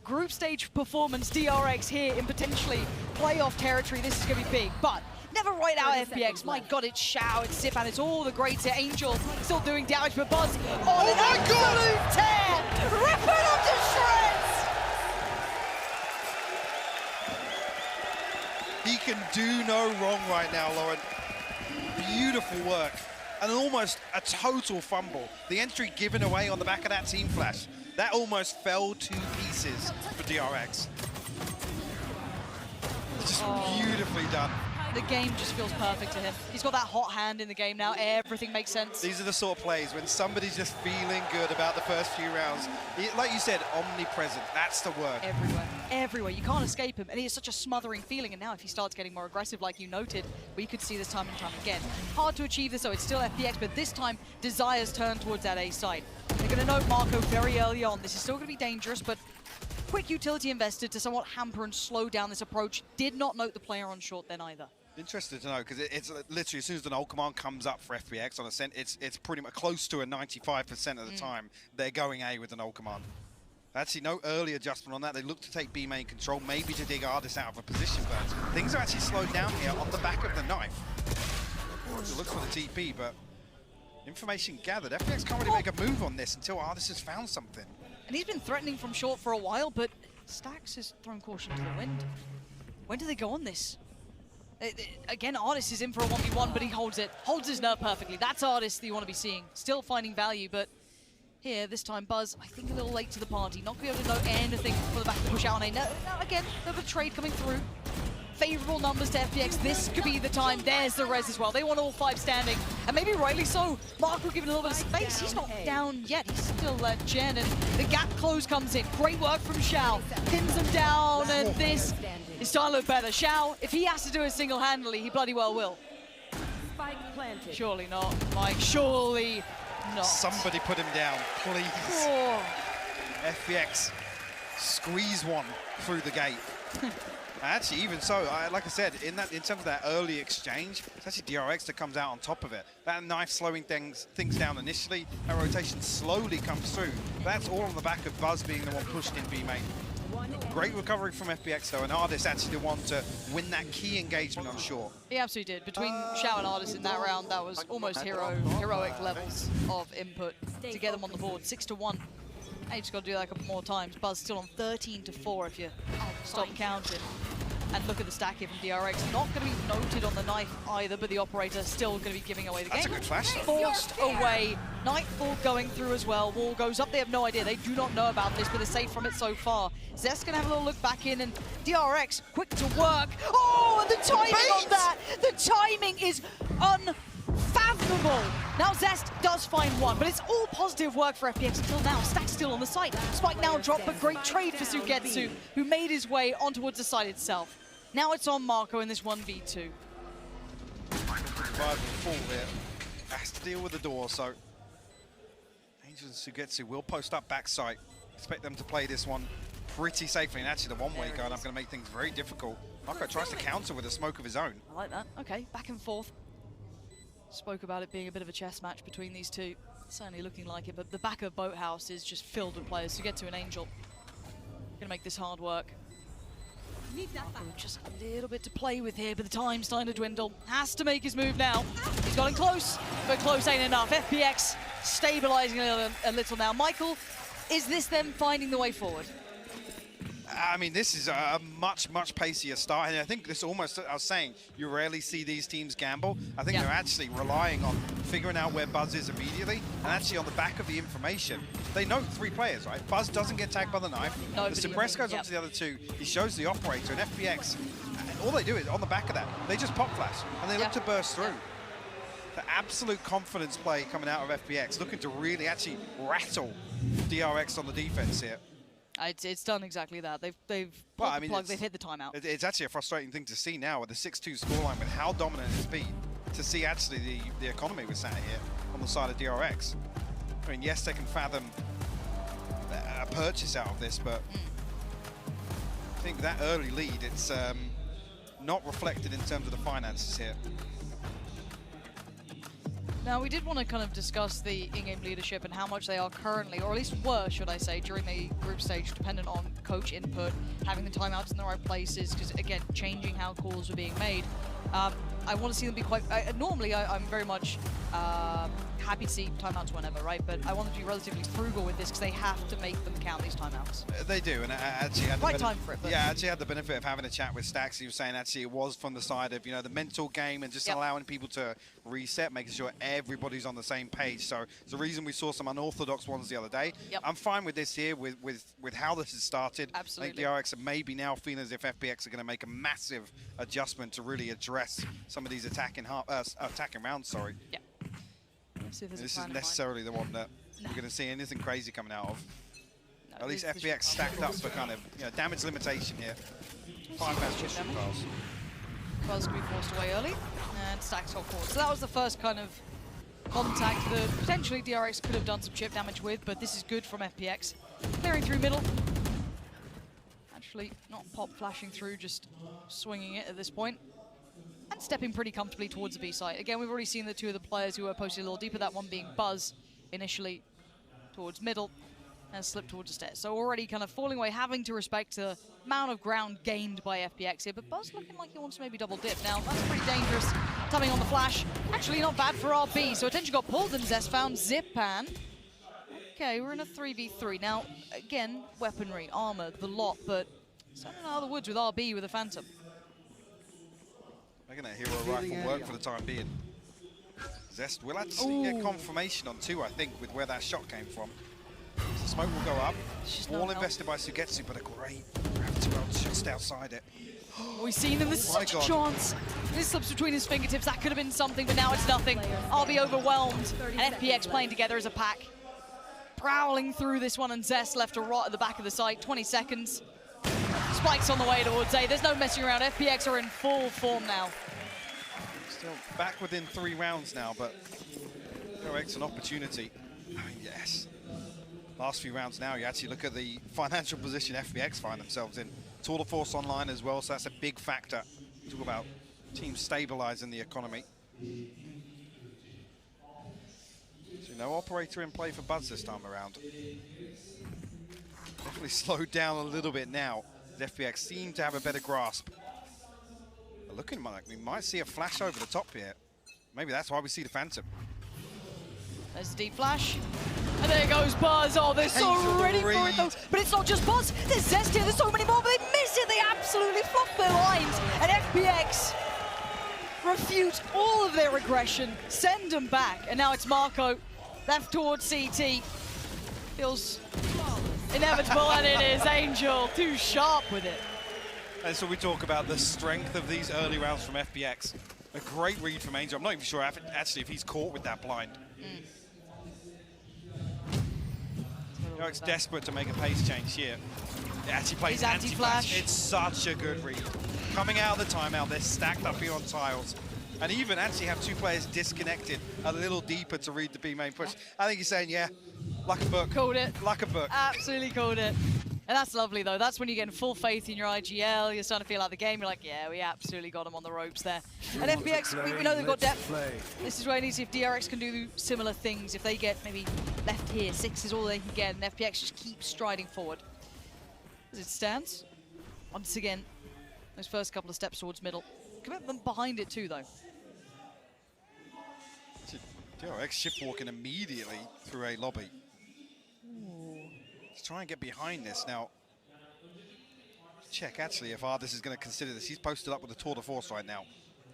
group stage performance DRX here in potentially playoff territory, this is going to be big. But never right out FPX. My God, it's Shao, it's Zipan, it's all the greats here. Angel still doing damage, but Buzz on an absolute tear, ripping up to shreds. He can do no wrong right now, Lauren. Beautiful work. and almost a total fumble. The entry given away on the back of that team flash. That almost fell to pieces for DRX. Just beautifully done. The game just feels perfect to him. He's got that hot hand in the game now. Everything makes sense. These are the sort of plays when somebody's just feeling good about the first few rounds. Like you said, omnipresent. That's the word. Everywhere. Everywhere. You can't escape him. And he has such a smothering feeling. And now if he starts getting more aggressive, like you noted, we could see this time and time again. Hard to achieve this, though. It's still FPX, but this time, Desire's turn towards that A side. They're going to note Marco very early on. This is still going to be dangerous, but quick utility invested to somewhat hamper and slow down this approach. Did not note the player on short then either. Interested to know, because it's literally as soon as the null command comes up for FPX on Ascent, it's pretty much close to a 95% of the time they're going A with the null command. Actually, no early adjustment on that. They look to take B main control, maybe to dig Ardis out of a position, but things are actually slowed down here on the back of the knife. It looks for the TP, but information gathered. FPX can't really make a move on this until Ardis has found something. And he's been threatening from short for a while, but Stax has thrown caution to the wind. When do they go on this? Again, Ardis is in for a 1v1, but he holds it. Holds his nerve perfectly. That's Ardis that you want to be seeing. Still finding value, but here, this time, Buzz, I think a little late to the party. Not going to be able to know anything for the back to push out on A. Now, again, a bit of a trade coming through. Favorable numbers to FPX. This could be the time. There's the res as well. They want all 5 standing, and maybe rightly so. Marco giving a little bit of space. He's not down yet. He's still Gen, and the gap close comes in. Great work from Xiao. Pins him down, and this is starting to look better. Xiao, if he has to do it single-handedly, he bloody well will. Surely not, Mike. Surely not. Somebody put him down, please. Oh. FPX squeeze one through the gate. Actually, even so, like I said, in terms of that early exchange, it's actually DRX that comes out on top of it. That knife slowing things down initially, that rotation slowly comes through. That's all on the back of Buzz being the one pushed in B main. Great recovery from FPX though, and Ardis actually the one to win that key engagement on short. He absolutely did. Between Xiao and Ardis in that round, that was almost heroic levels of input to get them on the board. 6-1. Now you just got to do that a couple more times. Buzz still on 13-4 if you stop counting. And look at the stack here from DRX. Not going to be noted on the knife either, but the operator still going to be giving away the game. That's a good flash. Forced away. Nightfall going through as well. Wall goes up. They have no idea. They do not know about this, but they're safe from it so far. Zest going to have a little look back in, and DRX quick to work. Oh, and the timing on that. The timing is unfathomable. Now Zest does find one, but it's all positive work for FPX until now. Stack's still on the site. Spike now dropped, but great trade for Sugetsu, who made his way on towards the site itself. Now it's on Marco in this 1v2. 5-4 here. Has to deal with the door, so Angel and Sugetsu will post up backside. Expect them to play this one pretty safely, and actually the one-way going up going to make things very difficult. Marco tries to counter with a smoke of his own. I like that. Okay, back and forth. Spoke about it being a bit of a chess match between these two. Certainly looking like it, but the back of Boathouse is just filled with players. Sugetsu and Angel. Gonna make this hard work. Just a little bit to play with here, but the time's starting to dwindle. Has to make his move now. He's gotten close, but close ain't enough. FPX stabilizing a little now. Michael, is this them finding the way forward? I mean, this is a much, much pacier start. And I think this almost, I was saying, you rarely see these teams gamble. I think they're actually relying on figuring out where Buzz is immediately. And actually on the back of the information, they know 3 players, right? Buzz doesn't get tagged by the knife. The suppress goes onto the other 2. He shows the operator, and FPX, all they do is, on the back of that, they just pop flash, and they look to burst through. The absolute confidence play coming out of FPX, looking to really actually rattle DRX on the defense here. It's done exactly that. They've pulled the plug, they've hit the timeout. It's actually a frustrating thing to see now with the 6-2 scoreline, with how dominant it's been, to see actually the economy we're sat here on the side of DRX. I mean, yes, they can fathom a purchase out of this, but I think that early lead, it's not reflected in terms of the finances here. Now, we did want to kind of discuss the in-game leadership and how much they are currently, or at least were, should I say, during the group stage, dependent on coach input, having the timeouts in the right places, because, again, changing how calls were being made. I want to see them be quite... normally, I'm very much happy to see timeouts whenever, right? But I want them to be relatively frugal with this because they have to make them count, these timeouts. They do, and I actually had right time for it. But yeah, I actually had the benefit of having a chat with Stax. He was saying actually it was from the side of, you know, the mental game and just allowing people to reset, making sure everybody's on the same page. So it's the reason we saw some unorthodox ones the other day. I'm fine with this here, with how this has started. Absolutely. I think DRX are maybe now feeling as if FPX are going to make a massive adjustment to really address some of these attacking rounds. Sorry. Yeah. This isn't necessarily the one that we're going to see anything crazy coming out of. At least FPX stacked up for kind of, you know, damage limitation here. 5 matches. Buzz can be forced away early, and Stacks got forward. So that was the first kind of contact that potentially DRX could have done some chip damage with, but this is good from FPX. Clearing through middle. Actually, not pop flashing through, just swinging it at this point. And stepping pretty comfortably towards the B site. Again, we've already seen the two of the players who were posted a little deeper, that one being Buzz initially towards middle and slipped towards the stairs. So already kind of falling away, having to respect the amount of ground gained by FPX here, but Buzz looking like he wants to maybe double dip. Now, that's pretty dangerous. Coming on the flash, actually not bad for RB, so attention got pulled and Zest found Zipan. Okay, we're in a 3v3. Now, again, weaponry, armor, the lot, but standing out of the woods with RB with a Phantom. Making that hero rifle work for the time being. Zest will actually get confirmation on 2, I think, with where that shot came from. So smoke will go up. All invested by Sugetsu, but a great gravity well just outside it. We've seen him, there's such a chance. This slips between his fingertips, that could have been something, but now it's nothing. RB overwhelmed, and FPX playing together as a pack. Prowling through this one, and Zest left to rot at the back of the site, 20 seconds. Spikes on the way towards A. There's no messing around. FPX are in full form now. Still back within 3 rounds now, but DRX an opportunity. Oh, yes. Last few rounds now, you actually look at the financial position FPX find themselves in. Tour de Force online as well, so that's a big factor. Talk about teams stabilizing the economy. So no operator in play for Buzz this time around. Definitely slowed down a little bit now. FPX seem to have a better grasp. But looking like we might see a flash over the top here. Maybe that's why we see the Phantom. There's a deep flash. And there goes Buzz. Oh, they're so ready for it though. But it's not just Buzz. There's Zest here. There's so many more, but they miss it. They absolutely fluff their lines. And FPX refute all of their aggression, send them back. And now it's Marco left towards CT. Feels inevitable, and it is Angel too sharp with it. And so we talk about the strength of these early rounds from FPX. A great read from Angel. I'm not even sure actually if he's caught with that blind. DRX desperate to make a pace change here. It actually plays anti-flash. It's such a good read. Coming out of the timeout, they're stacked up here on tiles. And even actually have 2 players disconnected a little deeper to read the B main push. I think he's saying, yeah, like a book. Called it. Like a book. Absolutely called it. And that's lovely, though. That's when you're getting full faith in your IGL. You're starting to feel like the game. You're like, yeah, we absolutely got him on the ropes there. And FPX, we know they've got depth. This is where I need to see if DRX can do similar things. If they get maybe left here, 6 is all they can get, and FPX just keeps striding forward. As it stands, once again, those first couple of steps towards middle. Commit them behind it too, though. DRX shift walking immediately through a lobby. Let's try and get behind this now. Check actually if Ardis is going to consider this. He's posted up with the Tour de Force right now.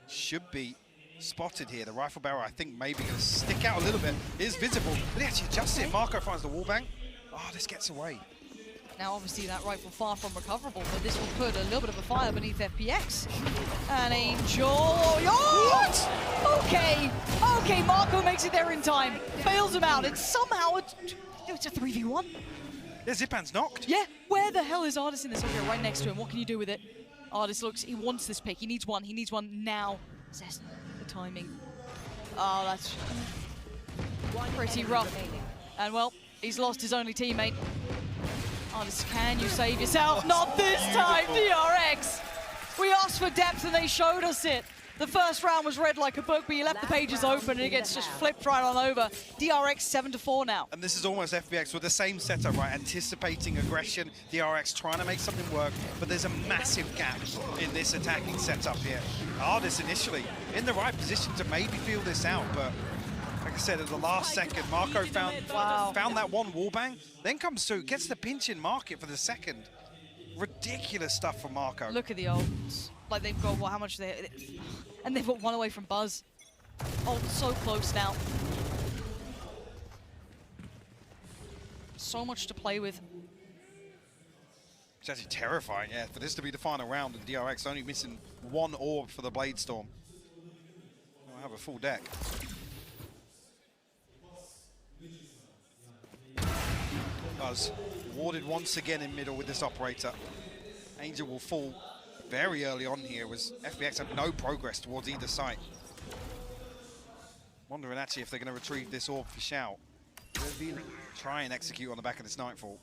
Should be spotted here. The rifle barrel, I think, maybe going to stick out a little bit. It is visible, but he actually adjusts it. Marco finds the wallbang. Oh, this gets away. Now, obviously, that rifle far from recoverable, but this will put a little bit of a fire beneath FPX. And Angel... Oh, what? Okay. Okay, Marco makes it there in time. Fails him out, and somehow it's a 3v1. Yeah, Zipan's knocked. Yeah, where the hell is Ardis in this? Okay, right next to him. What can you do with it? Ardis looks... He wants this pick. He needs one. He needs one now. Zest, the timing. Oh, that's pretty rough. And, well, he's lost his only teammate. Ardis, can you save yourself? Not this time, DRX! We asked for depth and they showed us it. The first round was read like a book, but you left the pages open and it gets just flipped right on over. DRX 7-4 now. And this is almost FPX with the same setup, right? Anticipating aggression, DRX trying to make something work, but there's a massive gap in this attacking setup here. Ardis initially in the right position to maybe feel this out, but like I said, at the last second, Marco found that one wallbang, then comes through, gets the pinch in market for the second. Ridiculous stuff from Marco. Look at the ults. Like they've got, well, how much they... And they've got one away from Buzz. Ult so close now. So much to play with. It's actually terrifying, yeah, for this to be the final round and DRX only missing one orb for the Blade Storm. We'll have a full deck. Buzz warded once again in middle with this operator. Angel will fall very early on here, as FPX have no progress towards either side. Wondering actually if they're going to retrieve this orb for Xiao. Try and execute on the back of this Nightfall.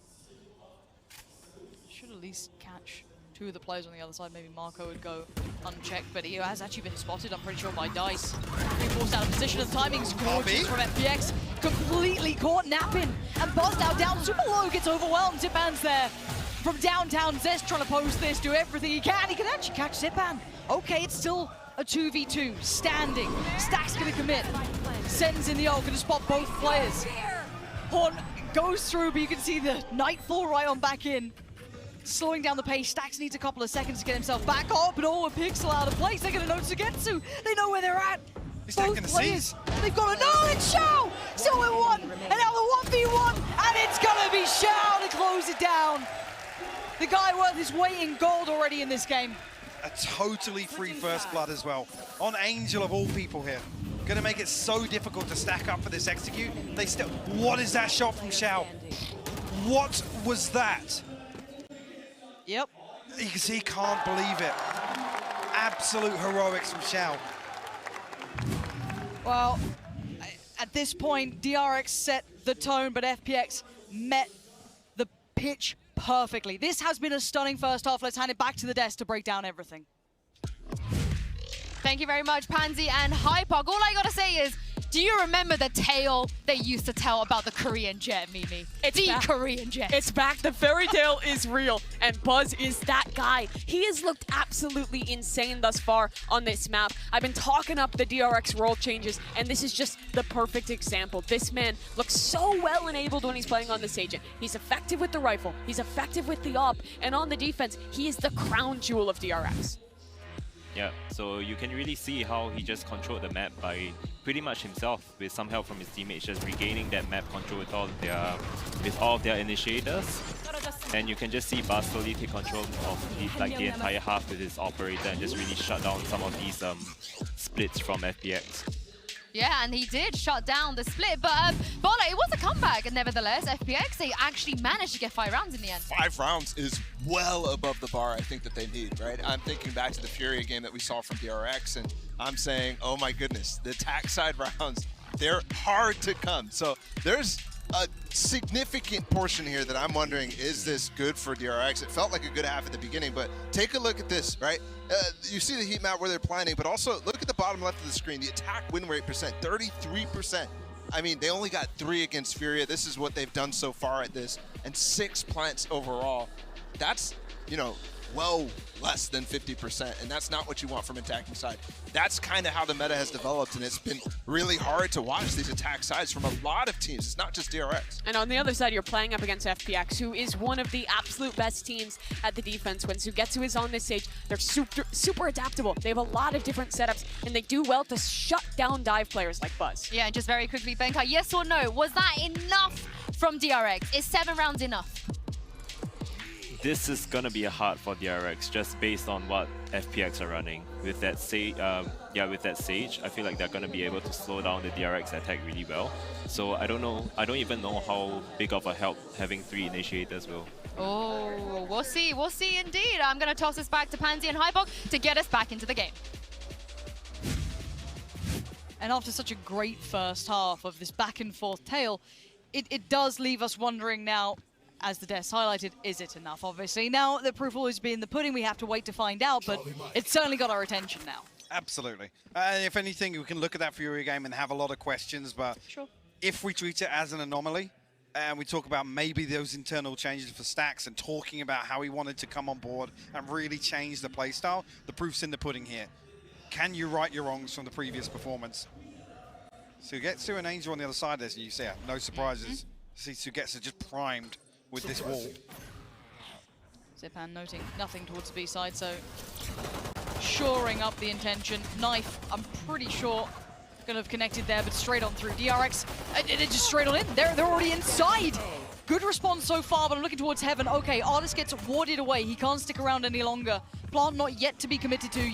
Should at least catch two of the players on the other side. Maybe Marco would go unchecked, but he has actually been spotted, I'm pretty sure, by Dice. Being forced out of position, and the timing's gorgeous from FPX. Completely caught napping, and Buzz now down super low, gets overwhelmed. Zipan's there. From downtown, Zest trying to pose this, do everything he can. He can actually catch Zipan. Okay, it's still a 2v2, standing. Stack's gonna commit. Sends in the ult, gonna spot both players. Horn goes through, but you can see the Nightfall right on back in. Slowing down the pace. Stacks needs a couple of seconds to get himself back up, but a pixel out of place. They're gonna know Sugetsu. They know where they're at. Both players, they've got to know it's Xiao! Still in one, and now the 1v1, and it's gonna be Xiao to close it down. The guy worth his weight in gold already in this game. A totally free first blood as well. On Angel of all people here. Gonna make it so difficult to stack up for this execute. They still, what is that shot from Xiao? What was that? Yep. You can see he can't believe it. Absolute heroics from Xiao. Well, at this point, DRX set the tone, but FPX met the pitch perfectly. This has been a stunning first half. Let's hand it back to the desk to break down everything. Thank you very much, Pansy and Hypog. All I gotta say is, do you remember the tale they used to tell about the Korean jet, Mimi? It's the back. Korean jet. It's back. The fairy tale is real, and Buzz is that guy. He has looked absolutely insane thus far on this map. I've been talking up the DRX role changes, and this is just the perfect example. This man looks so well enabled when he's playing on this agent. He's effective with the rifle, he's effective with the op, and on the defense, he is the crown jewel of DRX. Yeah, so you can really see how he just controlled the map by pretty much himself, with some help from his teammates, just regaining that map control with all of their initiators. And you can just see Buzz slowly take control of the entire half with his operator and just really shut down some of these splits from FPX. Yeah, and he did shut down the split, but Bola, it was a comeback. Nevertheless, FPX, they actually managed to get 5 rounds in the end. 5 rounds is well above the bar I think that they need, right? I'm thinking back to the Furia game that we saw from DRX, and I'm saying, oh my goodness, the attack side rounds, they're hard to come. So there's a significant portion here that I'm wondering, is this good for DRX? It felt like a good half at the beginning, but take a look at this, right? You see the heat map where they're planning, but also look at the bottom left of the screen, the attack win rate percent, 33%. I mean, they only got 3 against Furia. This is what they've done so far at this, and 6 plants overall. That's, you know, well less than 50%, and that's not what you want from attacking side. That's kind of how the meta has developed, and it's been really hard to watch these attack sides from a lot of teams. It's not just DRX. And on the other side, you're playing up against FPX, who is one of the absolute best teams at the defense. When Sugetsu is on this stage, they're super adaptable. They have a lot of different setups, and they do well to shut down dive players like Buzz. Yeah, and just very quickly, Benkai, yes or no, was that enough from DRX? Is 7 rounds enough? This is gonna be hard for DRX just based on what FPX are running. With that Sage, I feel like they're gonna be able to slow down the DRX attack really well. So I don't even know how big of a help having 3 initiators will. Oh, we'll see indeed. I'm gonna toss this back to Pansy and Hypog to get us back into the game. And after such a great first half of this back and forth tale, it does leave us wondering now, as the desk highlighted, is it enough? Obviously, now the proof will always be in the pudding. We have to wait to find out, but it's certainly got our attention now. Absolutely. If anything, we can look at that Fury game and have a lot of questions, but Sure. if we treat it as an anomaly, and we talk about maybe those internal changes for Stacks and talking about how he wanted to come on board and really change the playstyle, the proof's in the pudding here. Can you right your wrongs from the previous performance? Sugetsu and Angel on the other side of this, and you see no surprises. See Sugetsu just primed with this wall. Zipan noting nothing towards the B side, so shoring up the intention. Knife, I'm pretty sure, gonna have connected there, but straight on through. DRX, just straight on in. They're already inside. Good response so far, but I'm looking towards Heaven. Okay, Artist gets warded away. He can't stick around any longer. Plant not yet to be committed to.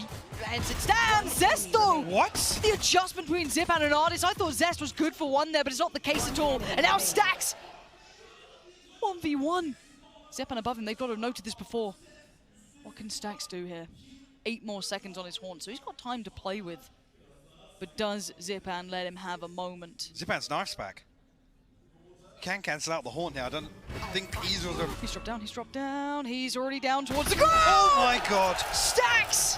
And sits down. Zest though! What? The adjustment between Zipan and Artist. I thought Zest was good for one there, but it's not the case at all. And now Stacks! 1v1. Zipan above him, they've got to have noted this before. What can Stacks do here? 8 more seconds on his horn, so he's got time to play with. But does Zipan let him have a moment? Zipan's knife's back. Can cancel out the horn now. I don't think either of them. He's dropped down, he's dropped down. He's already down towards the ground! Oh my god! Stacks!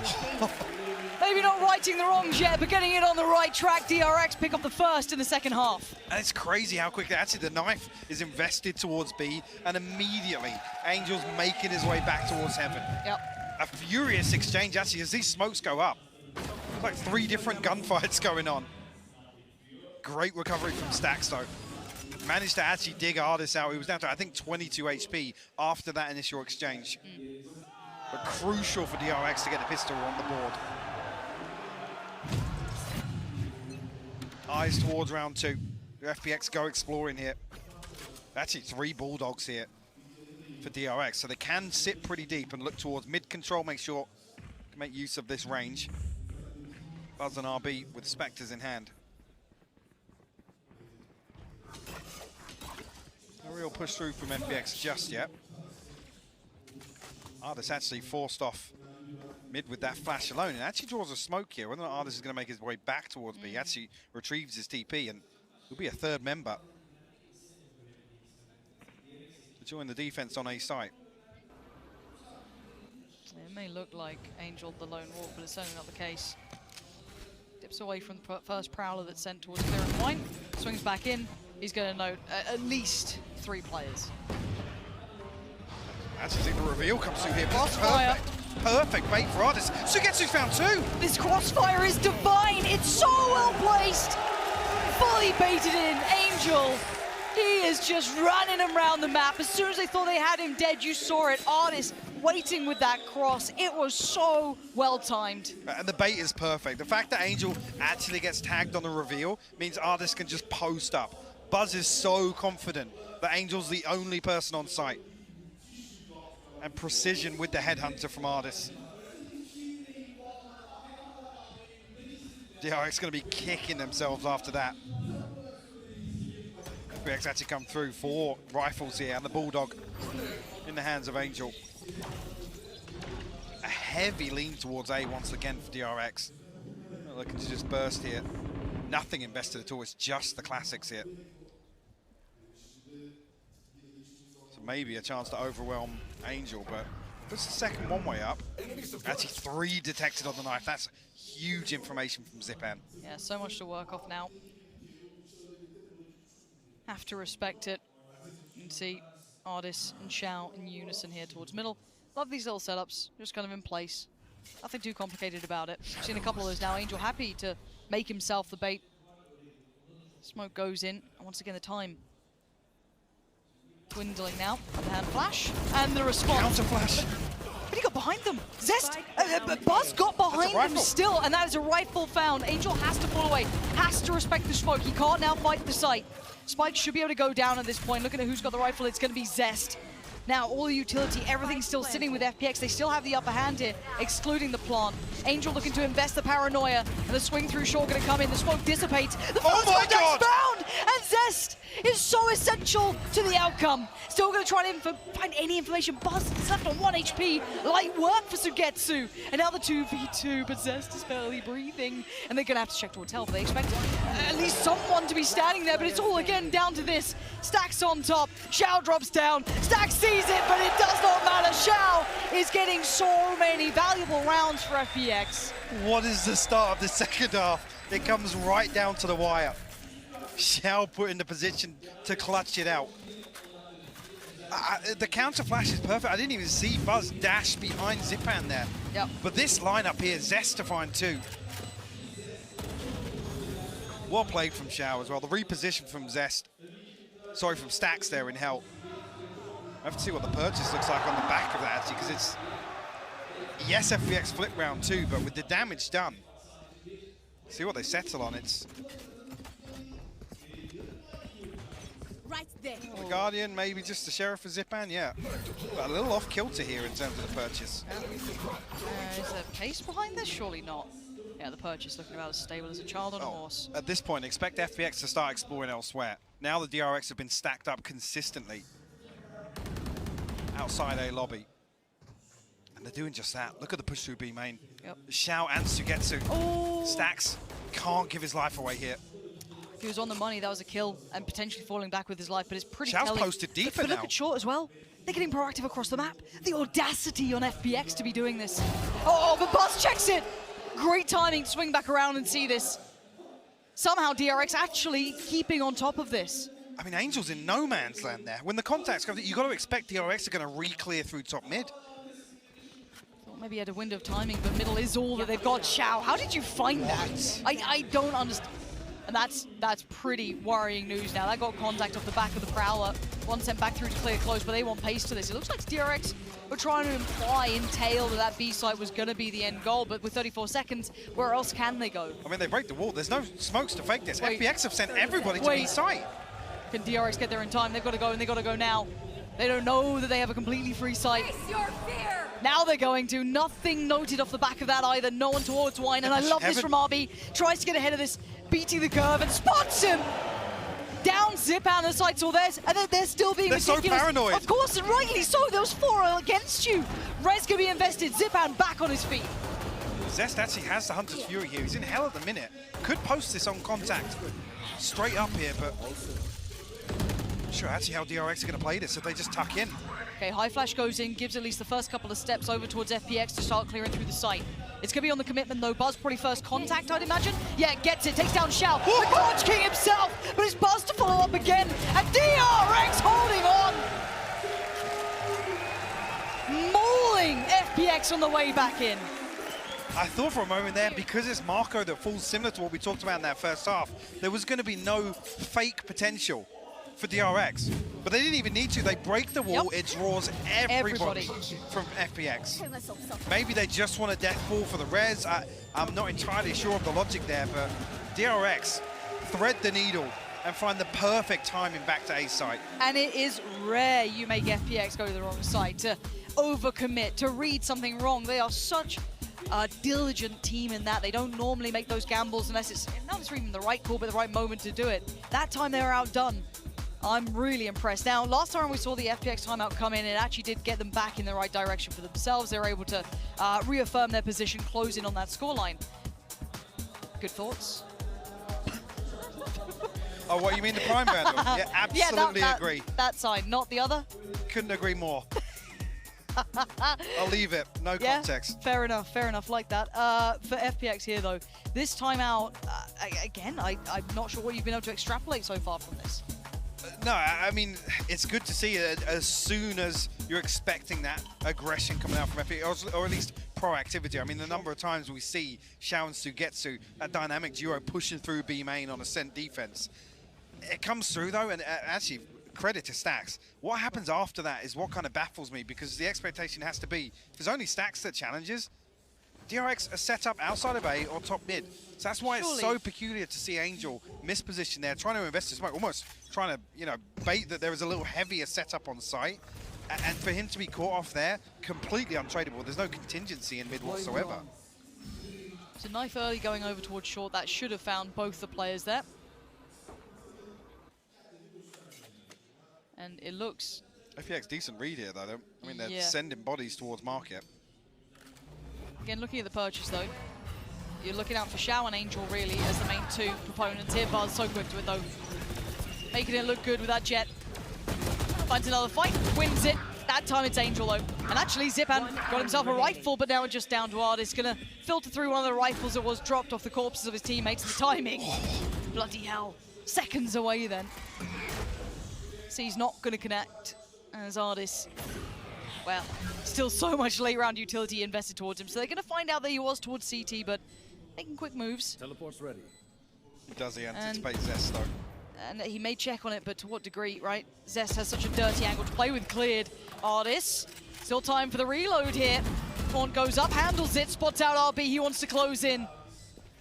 Maybe not righting the wrongs yet, but getting it on the right track. DRX pick up the first in the second half. And it's crazy how quickly, actually, the knife is invested towards B, and immediately Angel's making his way back towards Heaven. Yep. A furious exchange, actually, as these smokes go up. It's like 3 different gunfights going on. Great recovery from Stacks, though. Managed to actually dig Artist out. He was down to, I think, 22 HP after that initial exchange. But crucial for DRX to get the pistol on the board. Eyes towards round 2. The FPX go exploring here. Actually, 3 Bulldogs here for DRX. So they can sit pretty deep and look towards mid-control, make sure to make use of this range. Buzz and RB with Spectres in hand. No real push through from FPX just yet. Artist actually forced off mid with that flash alone, and actually draws a smoke here. Whether or not Artist is going to make his way back towards B, he actually retrieves his TP, and he'll be a 3rd member to join the defense on A site. It may look like Angel the lone wolf, but it's certainly not the case. Dips away from the first Prowler that's sent towards clear and point, swings back in. He's going to note at least 3 players. Actually, think the reveal comes through here. Crossfire. Perfect bait for Artist. Sugetsu's found 2. This crossfire is divine. It's so well placed. Fully baited in. Angel. He is just running him around the map. As soon as they thought they had him dead, you saw it. Artist waiting with that cross. It was so well timed. And the bait is perfect. The fact that Angel actually gets tagged on the reveal means Artist can just post up. Buzz is so confident that Angel's the only person on site. And precision with the headhunter from Artist. DRX going to be kicking themselves after that. FPX actually come through 4 rifles here, and the Bulldog in the hands of Angel. A heavy lean towards A once again for DRX. Looking to just burst here. Nothing invested at all, it's just the classics here. So maybe a chance to overwhelm Angel, but puts the second one way up. Actually 3 detected on the knife. That's huge information from Zipan. Yeah, so much to work off now. Have to respect it. You can see Artist and Xiao in unison here towards middle. Love these little setups, just kind of in place. Nothing too complicated about it. We've seen a couple of those now. Angel happy to make himself the bait. Smoke goes in, and once again the time dwindling now. Hand flash, and the response. Counter flash. But he got behind them. Zest, Buzz got behind them still, and that is a rifle found. Angel has to pull away, has to respect the smoke. He can't now fight the site. Spike should be able to go down at this point. Looking at who's got the rifle, it's going to be Zest. Now, all the utility, everything's still sitting with FPX. They still have the upper hand here, excluding the plant. Angel looking to invest the paranoia, and the swing through short going to come in. The smoke dissipates. The first contact's found, and Zest is so essential to the outcome. Still going to try and find any information. Buzz is left on 1 HP. Light work for Sugetsu. And now the 2v2, but Zest is barely breathing. And they're going to have to check towards health. They expect at least someone to be standing there, but it's all again down to this. Stax on top. Xiao drops down. Stax sees it, but it does not matter. Xiao is getting so many valuable rounds for FPX. What is the start of the second half? It comes right down to the wire. Xiao put in the position to clutch it out. The counter flash is perfect. I didn't even see Buzz dash behind Zipan there. Yep. But this lineup here, Zest to find two. Well played from Xiao as well. The reposition from Zest. Sorry, from Stax there in Hell. I have to see what the purchase looks like on the back of that, actually, because it's... Yes, FPX flip round 2, but with the damage done, see what they settle on. It's right there. the Guardian, maybe just the Sheriff for Zipan, yeah. But a little off kilter here in terms of the purchase. Is there pace behind this? Surely not. Yeah, the purchase looking about as stable as a child on a horse. At this point, expect FPX to start exploring elsewhere. Now the DRX have been stacked up consistently outside A lobby. They're doing just that. Look at the push through B main. Yep. Xiao and Sugetsu. Oh. Stax can't give his life away here. If he was on the money, that was a kill and potentially falling back with his life, but it's pretty Xiao's telling. posted deeper but now. look at Short as well. They're getting proactive across the map. The audacity on FPX to be doing this. Oh, but Buzz checks it. Great timing to swing back around and see this. Somehow DRX actually keeping on top of this. I mean, Angel's in no man's land there. When the contacts come, you've got to expect DRX are going to re-clear through top mid. Maybe he had a window of timing, but middle is all that they've got. Xiao, how did you find that? I don't understand. And that's pretty worrying news now. That got contact off the back of the Prowler. One sent back through to clear close, but they want pace to this. It looks like DRX were trying to entail that B site was going to be the end goal, but with 34 seconds, where else can they go? I mean, they break the wall. There's no smokes to fake this. Wait. FPX have sent everybody to B site. Can DRX get there in time? They've got to go, and they've got to go now. They don't know that they have a completely free site. Now they're going to. Nothing noted off the back of that either. No one towards Wine, and I love this from RB. Tries to get ahead of this, beating the curve, and spots him! Down Zipan, the site's all theirs, and then they're still being ridiculous. So paranoid. Of course, and rightly so. There was 4 against you. Rez can be invested. Zipan back on his feet. Zest actually has the Hunter's Fury here. He's in hell at the minute. Could post this on contact. Straight up here, but... I'm sure actually how DRX are going to play this if they just tuck in. Okay, High Flash goes in, gives at least the first couple of steps over towards FPX to start clearing through the site. It's going to be on the commitment though. Buzz probably first contact, I'd imagine. Yeah, gets it, takes down Xiao. The Gorge King himself, but it's Buzz to follow up again. And DRX holding on. Mauling FPX on the way back in. I thought for a moment there, because it's Marco that falls similar to what we talked about in that first half, there was going to be no fake potential for DRX. But they didn't even need to. They break the wall, it draws everybody from FPX. Maybe they just want a death ball for the res. I'm not entirely sure of the logic there, but DRX thread the needle and find the perfect timing back to A site. And it is rare you make FPX go to the wrong site, to overcommit, to read something wrong. They are such a diligent team in that. They don't normally make those gambles unless it's not necessarily the right call, but the right moment to do it. That time they were outdone. I'm really impressed. Now, last time we saw the FPX timeout come in, it actually did get them back in the right direction for themselves. They were able to reaffirm their position, close in on that scoreline. Good thoughts? Oh, what, you mean the Prime Vandal? Yeah, absolutely agree. That side, not the other? Couldn't agree more. I'll leave it, no context. Fair enough, like that. For FPX here though, this timeout, again, I'm not sure what you've been able to extrapolate so far from this. No, I mean, it's good to see it as soon as you're expecting that aggression coming out from FPX, or at least proactivity. I mean, the number of times we see Xiao and Sugetsu, that dynamic duo pushing through B main on Ascent defense. It comes through though, and actually, credit to Stax. What happens after that is what kind of baffles me, because the expectation has to be, if there's only Stax that challenges, DRX are set up outside of A or top mid. So that's why it's so peculiar to see Angel misposition there, trying to invest his smoke, almost trying to, you know, bait that there is a little heavier setup on site. And for him to be caught off there, completely untradeable. There's no contingency in mid whatsoever. So knife early going over towards short. That should have found both the players there. And it looks... FPX decent read here, though. I mean, they're Yeah. sending bodies towards market. Again, looking at the purchase, though. You're looking out for Xiao and Angel, really, as the main two proponents here. Buzz so quick to it, though. Making it look good with that jet. Finds another fight, wins it. That time it's Angel, though. And actually, Zipan got himself a rifle, but now just down to Artis. Gonna filter through one of the rifles that was dropped off the corpses of his teammates. The timing, bloody hell. Seconds away, then. So he's not gonna connect as Artis. Well, still so much late round utility invested towards him. So they're gonna find out that he was towards CT, but making quick moves. Teleport's ready. Does he anticipate Zest, though? And he may check on it, but to what degree, right? Zest has such a dirty angle to play with. Cleared. Artis. Still time for the reload here. Faunt goes up, handles it, spots out RB. He wants to close in.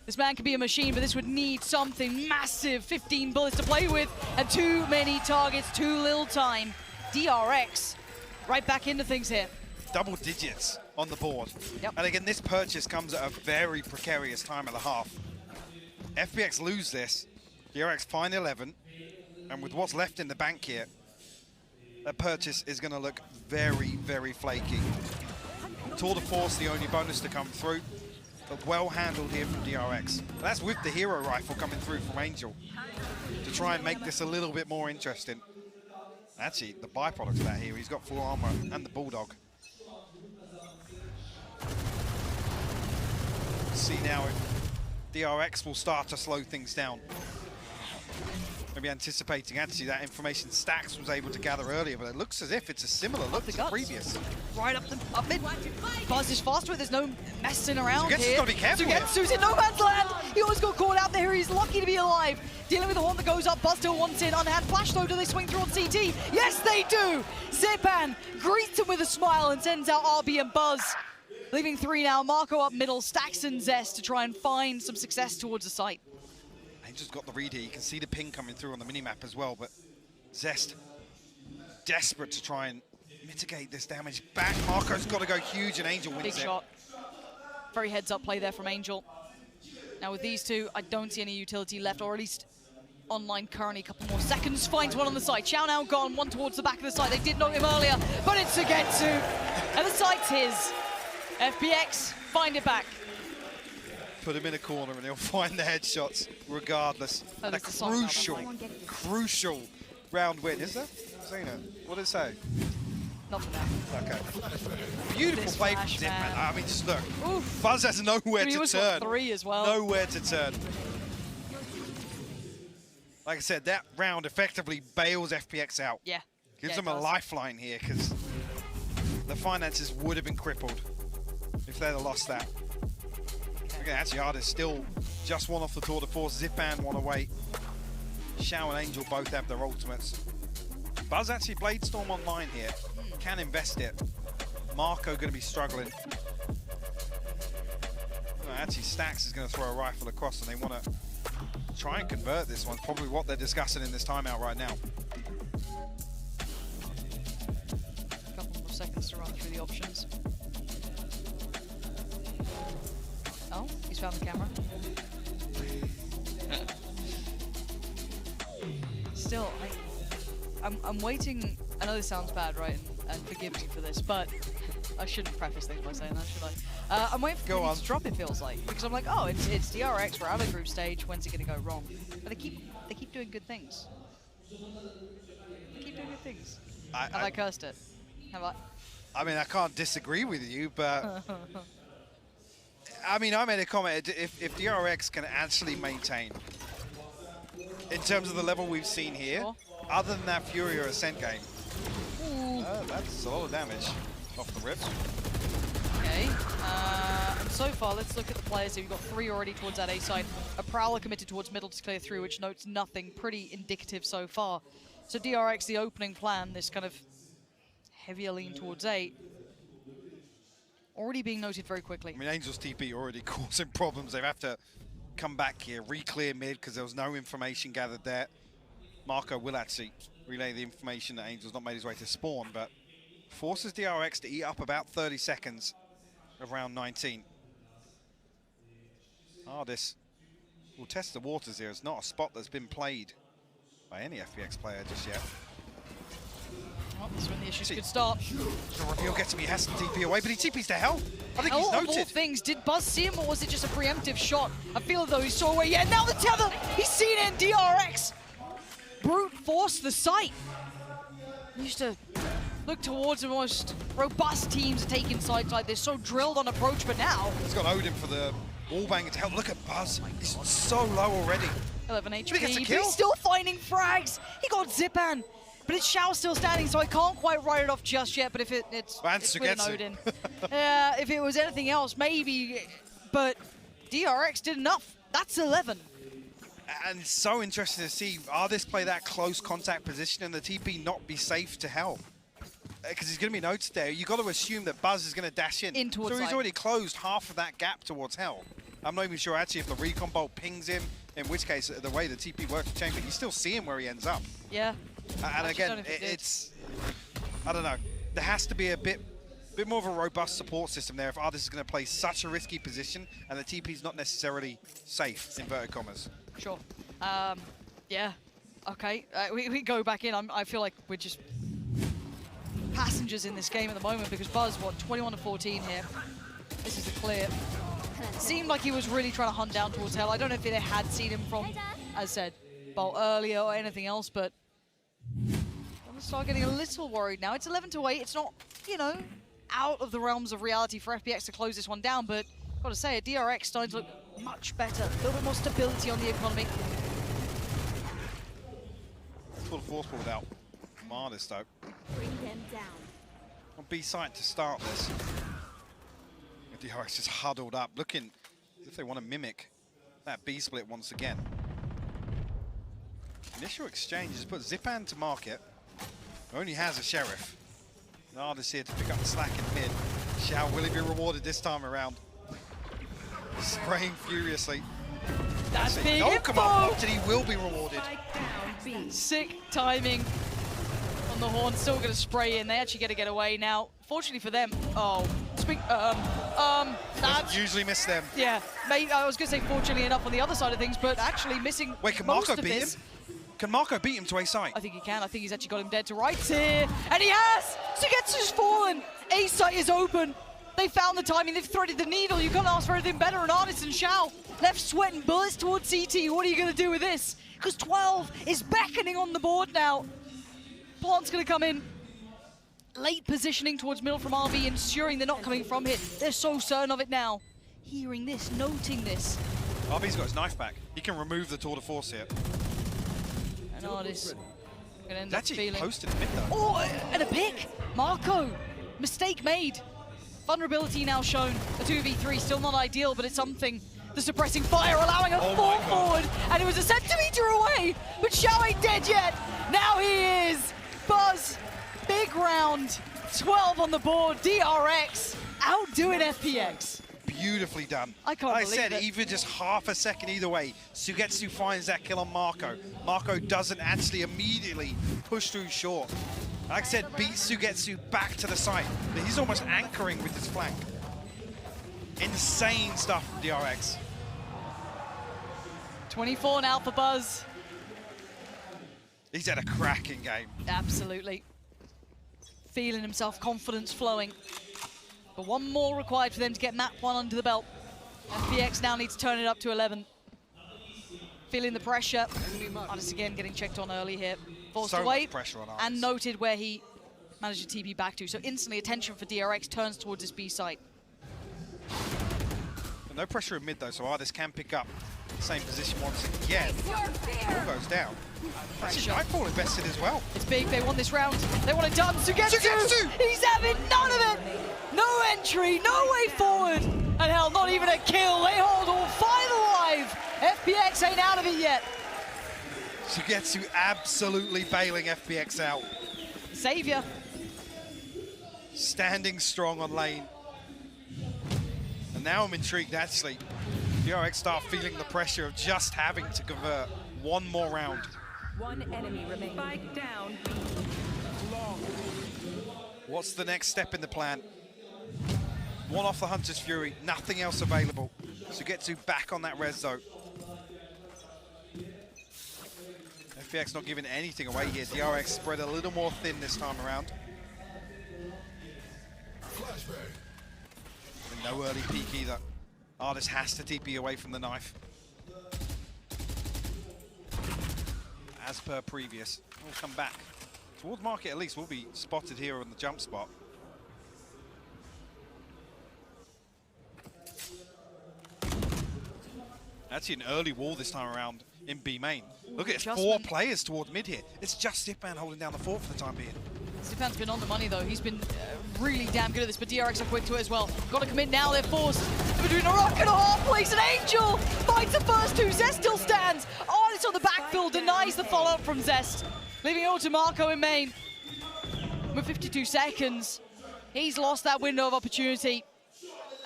This man can be a machine, but this would need something massive. 15 bullets to play with, and too many targets, too little time. DRX right back into things here. Double digits on the board. Yep. And again, this purchase comes at a very precarious time of the half. FPX lose this, DRX find 11, and with what's left in the bank here, that purchase is going to look very, very flaky. Tour de Force, the only bonus to come through, but well handled here from DRX. That's with the hero rifle coming through from Angel to try and make this a little bit more interesting. Actually, the byproduct of that here, he's got full armor and the Bulldog. See now if DRX will start to slow things down. Maybe anticipating actually that information Stax was able to gather earlier, but it looks as if it's a similar look to the previous. Right up mid. Buzz is faster with, there's no messing around Sugetsu's here. got to be careful here. Sugetsu's in no man's land. He always got caught out there. He's lucky to be alive. Dealing with the horn that goes up. Buzz still wants in. Unhand flash though. Do they swing through on CT? Yes, they do. Zipan greets him with a smile and sends out RB and Buzz. Leaving 3 now. Marco up middle. Stax and Zest to try and find some success towards the site. Angel's got the read here. You can see the ping coming through on the minimap as well, but Zest desperate to try and mitigate this damage. Back, Marco's got to go huge, and Angel wins Big it. shot. Very heads-up play there from Angel. Now with these two, I don't see any utility left, or at least online currently. A couple more seconds. Finds one on the side. Chow now gone. One towards the back of the site. They did note him earlier, but it's Sugetsu. And the site's his. FPX find it back. Put him in a corner and he'll find the headshots regardless. Oh, and a there's a song about crucial round win. Is there? Zena, what did it say? Not for now. Okay. Beautiful This play from flash, Zipman. man. I mean, just look. Oof. Buzz has nowhere He to was turn. 3 as well. Nowhere to turn. Like I said, that round effectively bails FPX out. Yeah. Gives Yeah, them it a does. lifeline here because the finances would have been crippled if they'd have lost that. Okay, actually, Artis still just one off the Tour de Force. Zipan one away. Xiao and Angel both have their ultimates. Buzz actually Bladestorm online here. Can invest it. Marco going to be struggling. Well, actually, Stax is going to throw a rifle across and they want to try and convert this one. Probably what they're discussing in this timeout right now. A couple more seconds to run through the options. Oh, he's found the camera. Still, I'm waiting. I know this sounds bad, right? And forgive me for this, but I shouldn't preface things by saying that, should I? I'm waiting for Go Go on. to drop. It feels like because I'm like, oh, it's DRX. We're out of the group stage. When's it gonna go wrong? But they keep doing good things. They keep doing good things. Have I cursed it? Have I? I mean, I can't disagree with you, but I mean, I made a comment. If DRX can actually maintain in terms of the level we've seen here, Sure. other than that Fury or Ascent game, Ooh. that's a lot of damage off the rip. Okay. And so far, let's look at the players here. We've got 3 already towards that A side. A Prowler committed towards middle to clear through, which notes nothing. Pretty indicative so far. So DRX, the opening plan, this kind of heavier lean towards A, already being noted very quickly. I mean, Angel's TP already causing problems. They have to come back here, re-clear mid because there was no information gathered there. Marco will actually relay the information that Angel's not made his way to spawn, but forces DRX to eat up about 30 seconds of round 19. Artis will test the waters here. It's not a spot that's been played by any FPX player just yet. Well, that's when the issues could start. The reveal gets him, he has to TP away, but he TPs to Hell. I think he's Hell, of all noted. things, did Buzz see him or was it just a preemptive shot? I feel as though he saw away. Yeah, now the tether, he's seen it in DRX. Brute force the site. Used to look towards the most robust teams taking sites like this, so drilled on approach, but now... He's got Odin for the wallbang to help. Look at Buzz, he's so low already. 11 He gets a HP, but kill. he's still finding frags. He got Zipan, but it's Xiao still standing, so I can't quite write it off just yet, but if it's with an Odin. If it was anything else, maybe, but DRX did enough. That's 11. And it's so interesting to see, this play that close contact position and the TP not be safe to Hell? Because he's going to be noted there. You've got to assume that Buzz is going to dash in. Towards so he's side. already closed half of that gap towards Hell. I'm not even sure actually if the recon bolt pings him, in which case the way the TP works with Chamber, you still see him where he ends up. Yeah. And again, it's, I don't know, there has to be a bit more of a robust support system there if Artis is going to play such a risky position and the TP is not necessarily safe, inverted commas. Sure. Yeah. Okay. We go back in. I feel like we're just passengers in this game at the moment because Buzz, what, 21-14 here. This is the clear. Seemed like he was really trying to hunt down towards Hell. I don't know if they had seen him from, as said, Bolt earlier or anything else, but I'm going to start getting a little worried now. It's 11-8. It's not, you know, out of the realms of reality for FPX to close this one down, but got to say, DRX starting to look much better. A little bit more stability on the economy. Full force ball without Mardis though. Bring them down. On B site to start this. DRX just huddled up, looking as if they want to mimic that B split once again. Initial exchange just put Zipan to market. Only has a Sheriff. Nardis here to pick up the slack in mid. Xiao, will he be rewarded this time around? Spraying furiously. That's big No, info. come on, Upton, he will be rewarded. Sick timing on the horn. Still going to spray in. They actually get to get away now. Fortunately for them. Oh, Doesn't usually miss them. Yeah, maybe, I was going to say fortunately enough on the other side of things, but actually missing. Wait, can most Marco of beat this. him? Can Marco beat him to A site? I think he can. I think he's actually got him dead to rights here. And he has! Sugetsu's fallen. A site is open. They found the timing. They've threaded the needle. You can't ask for anything better. And Artis and Xiao left sweating bullets towards CT. What are you going to do with this? Because 12 is beckoning on the board now. Plant's going to come in. Late positioning towards middle from RV, ensuring they're not coming from hit. They're so certain of it now. Hearing this, noting this. RV's got his knife back. He can remove the tour de force here. And Artis going to end He's up actually feeling... posted a bit though. Oh, and a pick! Marco! Mistake made. Vulnerability now shown. A 2v3, still not ideal, but it's something. The suppressing fire allowing a fall forward, and it was a centimeter away, but Xiao ain't dead yet. Now he is. Buzz, big round, 12 on the board. DRX outdoing FPX. Beautifully done. I can't like believe I said, it. even just half a second either way, Sugetsu finds that kill on Marco. Marco doesn't actually immediately push through short. Like I said, beats Sugetsu back to the site. But he's almost anchoring with his flank. Insane stuff from DRX. 24 now for Buzz. He's had a cracking game. Absolutely. Feeling himself, confidence flowing. But one more required for them to get map 1 under the belt. FPX now needs to turn it up to 11. Feeling the pressure. Artis again getting checked on early here. Forced So away much pressure on Artis. and noted where he managed to TP back to. So instantly attention for DRX turns towards his B site. But no pressure in mid though, so Artis can pick up the same position once again. All goes down. Actually, Nightfall invested as well. It's big, they want this round. They want it done. Sugetsu! Sugetsu! He's having none of it! No entry, no way forward! And hell, not even a kill. They hold all 5 alive. FPX ain't out of it yet. Sugetsu absolutely bailing FPX out. Savior. Standing strong on lane. And now I'm intrigued actually. DRX start feeling the pressure of just having to convert one more round. One enemy remains. Spike down. What's the next step in the plan? One off the Hunter's Fury, nothing else available. Sugetsu back on that res though. FPX not giving anything away here. DRX spread a little more thin this time around. And no early peek either. Artist has to TP away from the knife. As per previous. We'll come back. Towards market at least, will be spotted here on the jump spot. Actually an early wall this time around in B main. Look at it, 4 players towards mid here. It's just Zipan holding down the fort for the time being. Zipan's been on the money though. He's been really damn good at this, but DRX are quick to it as well. Got to commit now, they're forced. Between a rock and a hard place, an Angel finds the first 2. Zest still stands. Artist on the backfill denies the follow-up from Zest. Leaving it all to Marco in main. With 52 seconds, he's lost that window of opportunity.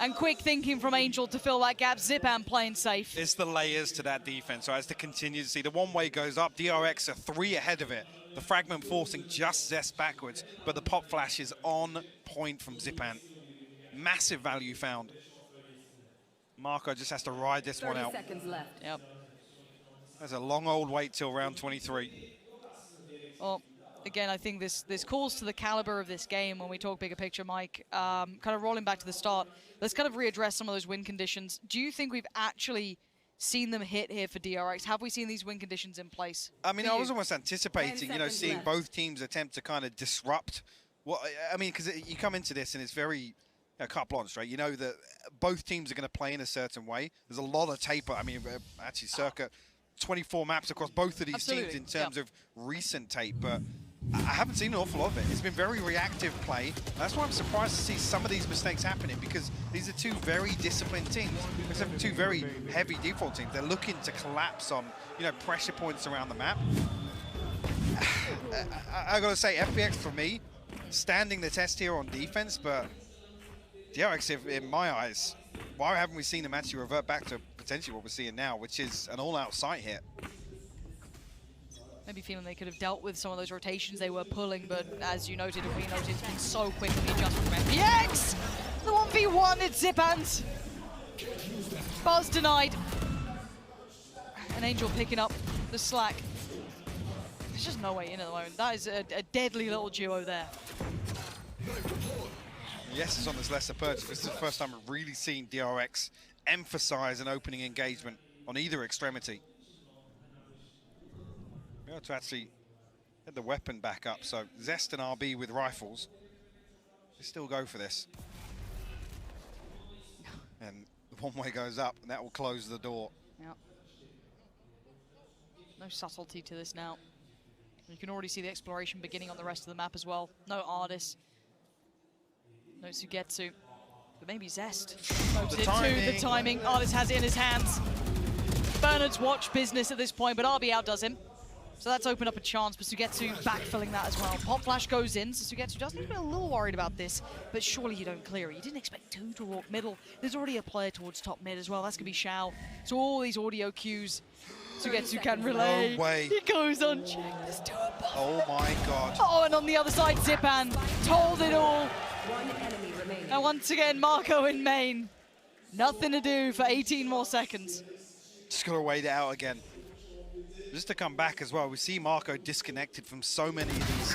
And quick thinking from Angel to fill that gap. Zipan playing safe. It's the layers to that defense, so as to continue to see the one-way goes up, DRX are 3 ahead of it. The fragment forcing just Zest backwards, but the pop flash is on point from Zipan. Massive value found. Marco just has to ride this one out. 30 seconds left. Yep. There's a long old wait till round 23. Well, again, I think this calls to the caliber of this game when we talk bigger picture, Mike. Kind of rolling back to the start, let's kind of readdress some of those win conditions. Do you think we've actually seen them hit here for DRX? Have we seen these win conditions in place? I mean, I was almost anticipating, you know, seeing both teams attempt to kind of disrupt. Well, I mean, because you come into this and it's very carte blanche, right? You know that both teams are going to play in a certain way. There's a lot of tape. I mean, actually, circa 24 maps across both of these teams in terms of recent tape, but I haven't seen an awful lot of it. It's been very reactive play. That's why I'm surprised to see some of these mistakes happening, because these are 2 very disciplined teams. Except for 2 very heavy default teams. They're looking to collapse on, you know, pressure points around the map. I gotta say, FPX for me, standing the test here on defense, but DRX, in my eyes, why haven't we seen them actually revert back to potentially what we're seeing now, which is an all-out sight hit? Maybe feeling they could have dealt with some of those rotations they were pulling, but as you noted and we noted, it's been so quick with the adjustment from FPX! The 1v1, it's Zipans. Buzz denied. An Angel picking up the slack. There's just no way in at the moment. That is a deadly little duo there. Yes, it's on this lesser purchase. This is the first time I've really seen DRX emphasize an opening engagement on either extremity. We have to actually get the weapon back up. So Zest and RB with rifles. They still go for this. And the one-way goes up, and that will close the door. Yep. No subtlety to this now. You can already see the exploration beginning on the rest of the map as well. No Ardis. No Sugetsu. But maybe Zest. The timing. The timing. Ardis has it in his hands. Bernard's watch business at this point, but RB outdoes him. So that's opened up a chance, but Sugetsu backfilling that as well. Pop flash goes in, so Sugetsu does need to be a little worried about this, but surely you don't clear it. You didn't expect 2 to walk middle. There's already a player towards top mid as well. That's going to be Xiao. So all these audio cues, Sugetsu can relay. No way. He goes unchecked. There's 2 above. Oh my god. Oh, and on the other side, Zipan told it all. 1 enemy remaining. And once again, Marco in main. Nothing to do for 18 more seconds. Just got to wait it out again. Just to come back as well, we see Marco disconnected from so many of these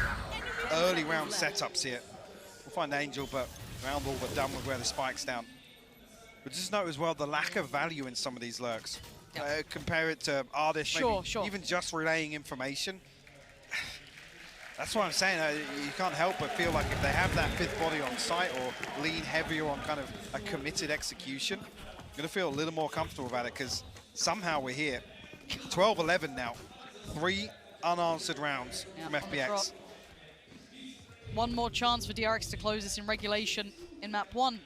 early round setups here. We'll find Angel, but round all but done with where the spike's down. But just note as well the lack of value in some of these lurks. Compare it to Ardis, maybe even just relaying information. That's what I'm saying. You can't help but feel like if they have that 5th body on site or lean heavier on kind of a committed execution, I'm going to feel a little more comfortable about it, because somehow we're here. 12-11 now. 3 unanswered rounds from FPX. One more chance for DRX to close this in regulation in map 1.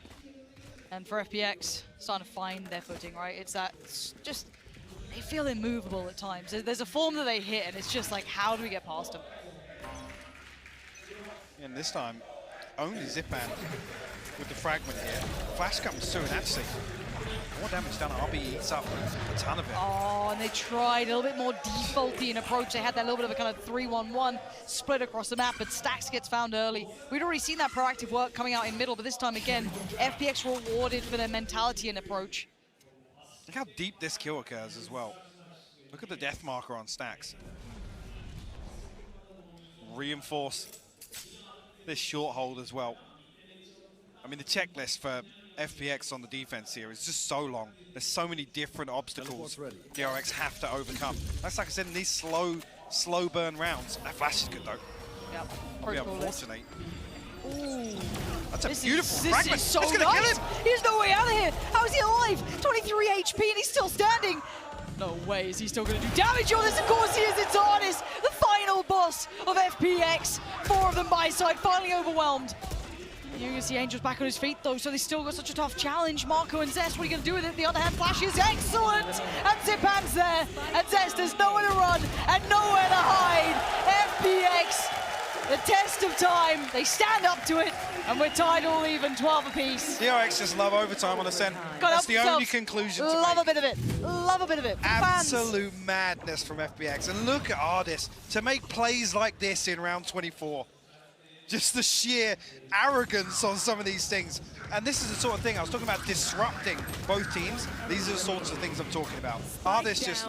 And for FPX, starting to find their footing, right? It's that, just, they feel immovable at times. There's a form that they hit, and it's just like, how do we get past them? And this time, only Zipan with the fragment here. Flash comes soon, actually. More damage done. RB eats up a ton of it. Oh, and they tried a little bit more defaulty an approach. They had that little bit of a kind of 3-1-1 split across the map, but Stax gets found early. We'd already seen that proactive work coming out in middle, but this time again, FPX rewarded for their mentality and approach. Look how deep this kill occurs as well. Look at the death marker on Stax. reinforce this short hold as well. I mean, the checklist for FPX on the defense here is just so long. There's so many different obstacles DRX have to overcome. That's like I said, in these slow burn rounds. That flash is good though. Yep. Probably unfortunate. Ooh. That's a This beautiful is fragment. so That's gonna nice. kill him. He's no way out of here. How is he alive? 23 HP and he's still standing. No way is he still going to do damage on this. Of course he is. It's Artis, the final boss of FPX. 4 of them by side, finally overwhelmed. You can see Angel's back on his feet though, so they still got such a tough challenge. Marco and Zest, what are you going to do with it? The underhand flash is excellent. And Zipan's there. And Zest has nowhere to run and nowhere to hide. FPX. The test of time, they stand up to it, and we're tied all even, 12 apiece. DRX just love overtime on Ascent. That's the only conclusion to Love make. a bit of it. Love a bit of it. Absolute madness from FPX. And look at Ardis to make plays like this in round 24. Just the sheer arrogance on some of these things. And this is the sort of thing I was talking about, disrupting both teams. These are the sorts of things I'm talking about. Ardis just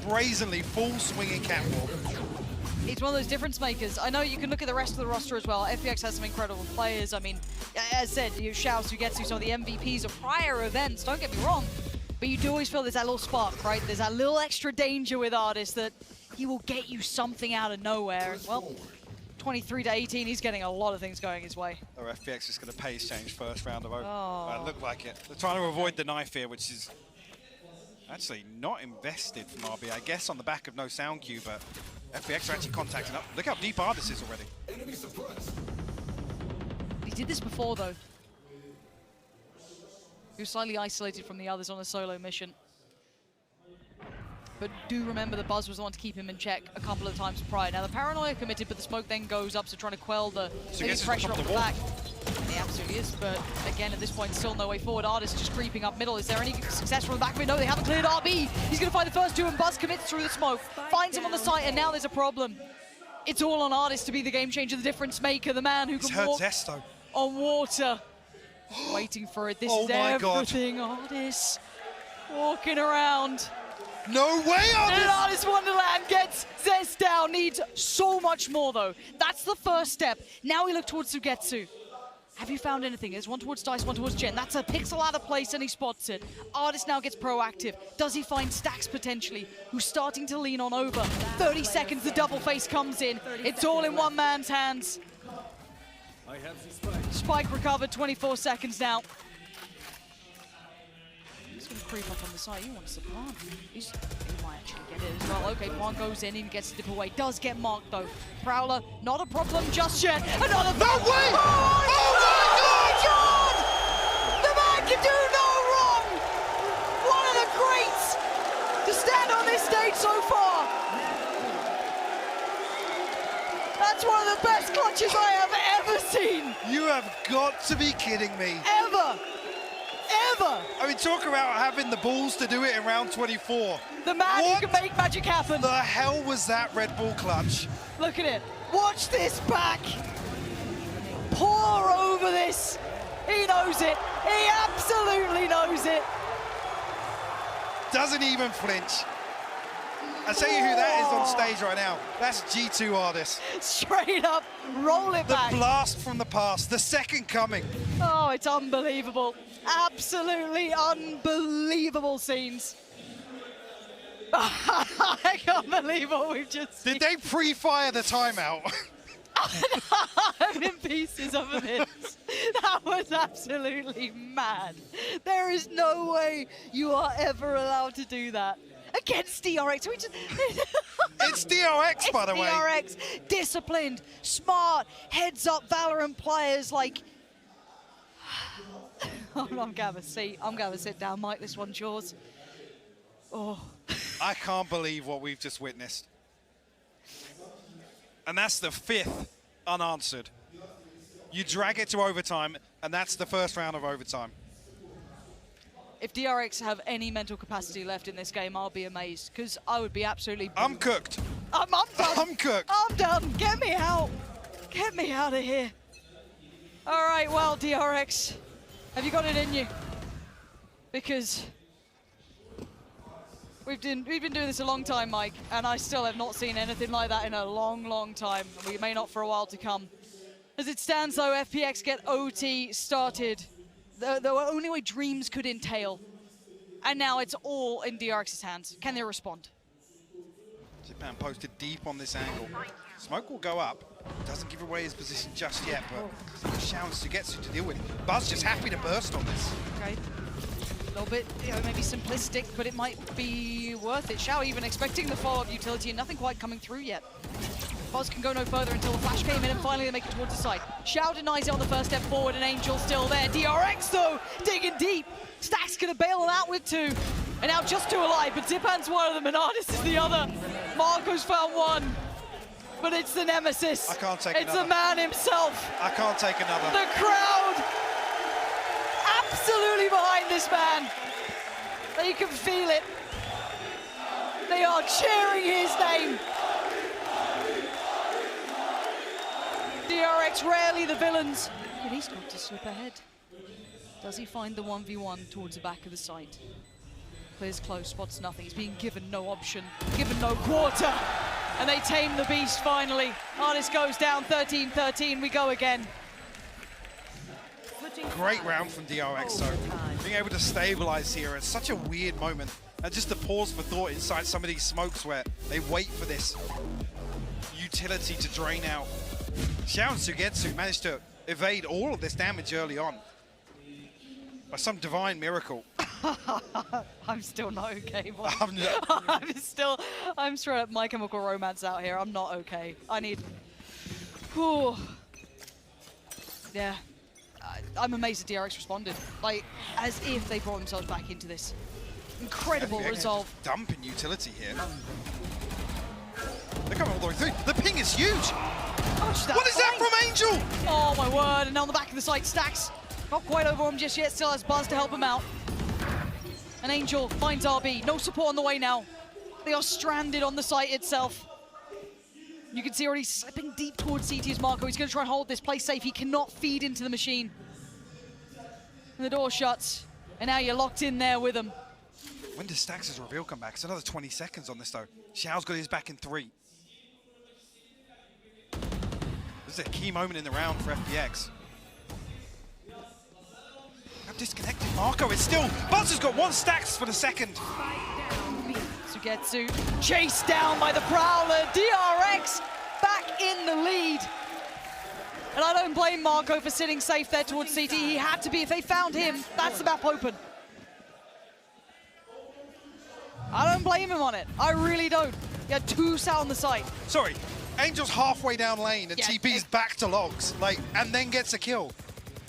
brazenly full swinging catwalk. He's one of those difference makers. I know you can look at the rest of the roster as well. FPX has some incredible players. I mean, as said, Shouse, who gets you some of the MVPs of prior events, don't get me wrong. But you do always feel there's that little spark, right? There's that little extra danger with Ardis that he will get you something out of nowhere. And, well, 23 to 18, he's getting a lot of things going his way. Or FPX is going to pace change first round of over. Oh. Look like it. They're trying to avoid the knife here, which is actually not invested from RB, I guess on the back of no sound cue, but FPX are actually contacting up. Look how deep Ardis is already. He did this before, though. He was slightly isolated from the others on a solo mission. But do remember that Buzz was the one to keep him in check a couple of times prior. Now, the paranoia committed, but the smoke then goes up, so trying to quell the pressure off the back. And he absolutely is, but again, at this point, still no way forward. Ardis just creeping up middle. Is there any success from the back of it? No, they haven't cleared RB. He's going to find the first 2, and Buzz commits through the smoke. Finds him on the site, and now there's a problem. It's all on Ardis to be the game changer, the difference maker, the man who can walk on water. Waiting for it. This is everything. Ardis walking around. No way, Ardis! And Ardis Wonderland gets Zest down. Needs so much more, though. That's the first step. Now we look towards Sugetsu. Have you found anything? There's one towards Dice, one towards Jen. That's a pixel out of place, and he spots it. Ardis now gets proactive. Does he find Stacks, potentially, who's starting to lean on over? 30 seconds, the double face comes in. It's all in one man's hands. Spike recovered, 24 seconds now. He's going to creep up on the side. He wants the plant. He might actually get it as well. Okay, Plant goes in and gets to dip away. Does get marked, though. Prowler, not a problem just yet. Another... No way! Oh my God! The man can do no wrong! One of the greats to stand on this stage so far. That's one of the best clutches I have ever seen. You have got to be kidding me. Ever. I mean, talk about having the balls to do it in round 24. The man who can make magic happen. The hell was that Red Bull clutch? Look at it. Watch this back. Pour over this. He knows it. He absolutely knows it. Doesn't even flinch. I'll tell you who that is on stage right now. That's G2 Ardis. Straight up, roll it back. The blast from the past, the second coming. Oh, it's unbelievable. Absolutely unbelievable scenes. I can't believe what we've just seen. Did they pre-fire the timeout? I'm in pieces of this. That was absolutely mad. There is no way you are ever allowed to do that. Against DRX, It's DRX, by the way. DRX, disciplined, smart, heads up VALORANT players like... I'm gonna have a seat. I'm gonna sit down, Mike. This one's yours. Oh. I can't believe what we've just witnessed. And that's the 5th unanswered. You drag it to overtime, and that's the first round of overtime. If DRX have any mental capacity left in this game, I'll be amazed, because I would be absolutely... I'm cooked. I'm done. I'm cooked. I'm done. Get me out. Get me out of here. All right, well, DRX, have you got it in you? Because We've been doing this a long time, Mike, and I still have not seen anything like that in a long, long time. We may not for a while to come. As it stands, though, FPX get OT started the only way dreams could entail. And now it's all in DRX's hands. Can they respond? Zipan posted deep on this angle. Smoke will go up. Doesn't give away his position just yet, but Shouts Sugetsu to deal with. Buzz just happy to burst on this. Okay. A little bit, maybe simplistic, but it might be worth it. Xiao even expecting the follow-up utility and nothing quite coming through yet. Buzz can go no further until the flash came in and finally they make it towards the side. Xiao denies it on the first step forward and Angel still there. DRX though, digging deep. Stack's gonna bail it out with 2. And now just 2 alive, but Zipan's one of them and Artis is the other. Marco's found 1. But it's the nemesis. I can't take it's another. the man himself. I can't take another. The crowd absolutely behind this man. They can feel it. They are cheering his name. DRX rarely the villains, but he's got to slip ahead. Does he find the 1v1 towards the back of the site? Clears close, spots nothing. He's being given no option, given no quarter. And they tame the beast finally. Artis goes down 13-13, we go again. Great round from DRX, so being able to stabilize here at such a weird moment. And just the pause for thought inside some of these smokes where they wait for this utility to drain out. Xiao and Sugetsu managed to evade all of this damage early on. By some divine miracle. I'm still not okay, boy. I'm I'm straight up My Chemical Romance out here. I'm not okay. I need... Whew. Yeah. I'm amazed that DRX responded. Like, as if they brought themselves back into this. Incredible resolve. Dumping utility here. They're coming all the way through. The ping is huge. What is that from Angel? Oh my word, and on the back of the site, Stacks not quite over him just yet, still has Buzz to help him out. And Angel finds RB, no support on the way now. They are stranded on the site itself. You can see already slipping deep towards CT as Marco. He's going to try and hold this, play safe. He cannot feed into the machine. And the door shuts, and now you're locked in there with him. When does Stacks' reveal come back? It's another 20 seconds on this though. Xiao's got his back in 3. This is a key moment in the round for FPX. How disconnected Marco is still. Buzz has got 1 Stacks for the second. Sugetsu chased down by the Prowler. DRX back in the lead. And I don't blame Marco for sitting safe there towards CT. He had to be. If they found him, that's the map open. I don't blame him on it. I really don't. He had 2 sat on the site. Sorry, Angel's halfway down lane and Yeah, TP's back to logs, like, and then gets a kill.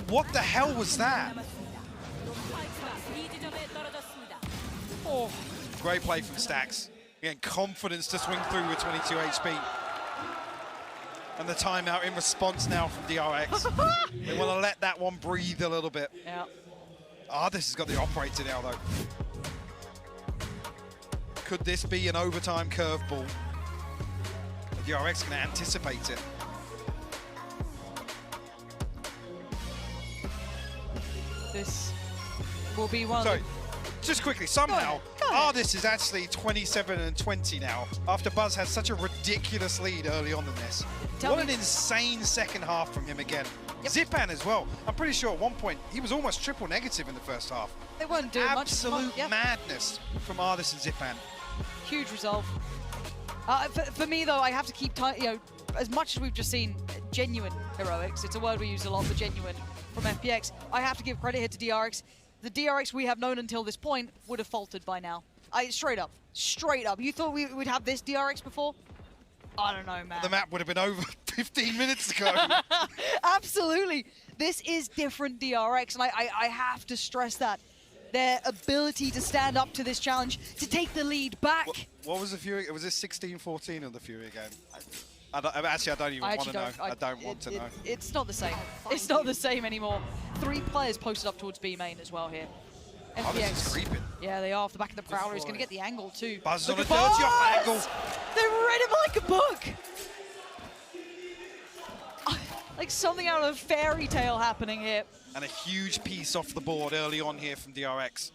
What the hell was that? Oh, great play from Stacks. Again, confidence to swing through with 22 HP. And the timeout in response now from DRX. They want to let that one breathe a little bit. Yeah. This has got the operator now, though. Could this be an overtime curveball? DRX can anticipate it. This will be one Sorry, of just quickly, somehow, Ardis is actually 27-20 now, after Buzz had such a ridiculous lead early on in this. What an insane second half from him again. Zipan as well. I'm pretty sure at one point, he was almost triple negative in the first half. They weren't doing much. Absolute madness from Ardis and Zipan. Huge resolve. For me, though, I have to keep, as much as we've just seen genuine heroics, it's a word we use a lot for genuine from FPX, I have to give credit here to DRX. The DRX we have known until this point would have faltered by now. Straight up. You thought we would have this DRX before? I don't know, man. The map would have been over 15 minutes ago. Absolutely. This is different DRX, and I have to stress that. Their ability to stand up to this challenge, to take the lead back. What was the Fury? Was this 16-14 of the Fury game? Actually, I don't even want to know. I don't want to know. It's not the same. It's not the same anymore. 3 players posted up towards B main as well here. This is creeping. Yeah, they are off the back of the Prowler. He's going to get the angle too. Buzz on a dirty off angle. They read him like a book. Like something out of a fairy tale happening here. And a huge piece off the board early on here from DRX.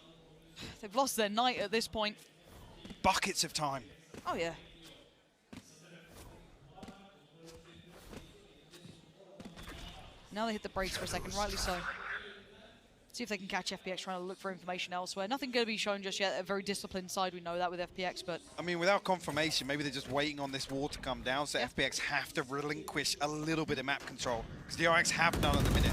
They've lost their knight at this point. buckets of time. Oh, yeah. Now they hit the brakes for a second, rightly so. See if they can catch FPX trying to look for information elsewhere. Nothing going to be shown just yet. A very disciplined side, we know that with FPX, but... I mean, without confirmation, maybe they're just waiting on this wall to come down, so FPX have to relinquish a little bit of map control, because the DRX have none at the minute.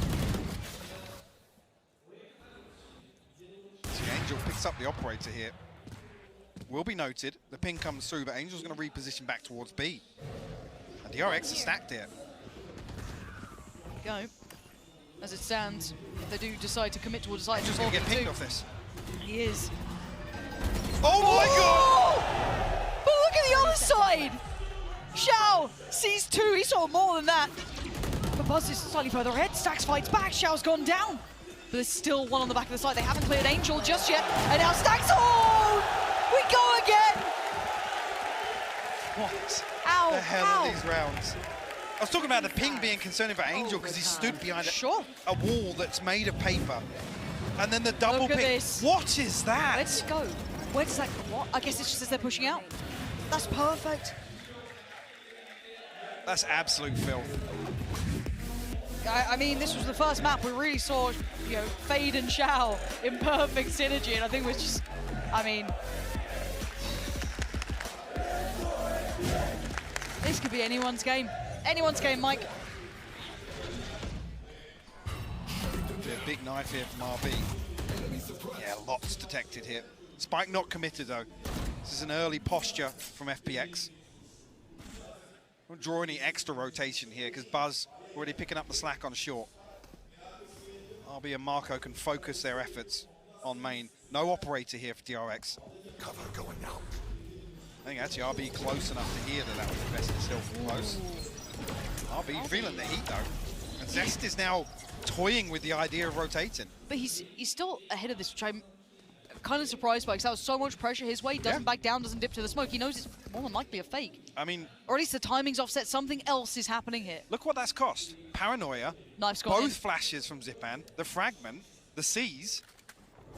So Angel picks up the operator here. Will be noted. The ping comes through, but Angel's going to reposition back towards B. And DRX is stacked here. Go. As it stands, if they do decide to commit towards the side, Angel's going to get pinged off this. He is. Oh my god! But look at the other side! Xiao sees two, he saw more than that. But Buzz is slightly further ahead, Stax fights back, Xiao's gone down. But there's still one on the back of the side, they haven't cleared Angel just yet. And now Stax, oh! We go again! What Ow, the hell ow. are these rounds? I was talking about the ping being concerning for Angel because he stood behind a wall that's made of paper. And then the double Look at ping. this. What is that? Where does it go? Where does that go? What? I guess it's just as they're pushing out. That's perfect. That's absolute filth. I mean, this was the first map we really saw, you know, Fade and Xiao in perfect synergy, and I think it was just, I mean, this could be anyone's game. Anyone's game, Mike. A big knife here from RB. Yeah, lots detected here. Spike not committed though. This is an early posture from FPX. Won't draw any extra rotation here because Buzz already picking up the slack on short. RB and Marco can focus their efforts on main. No operator here for DRX. Cover going out. I think actually RB close enough to hear that was invested still close. RB feeling the heat though. And Zest is now toying with the idea of rotating. But he's still ahead of this, which I'm kind of surprised by, because that was so much pressure his way. Doesn't back down, doesn't dip to the smoke. He knows it's more than likely a fake. I mean... Or at least the timing's offset. Something else is happening here. Look what that's cost. Paranoia. Knife's gone in. Both flashes from Zipan. The fragment. The C's.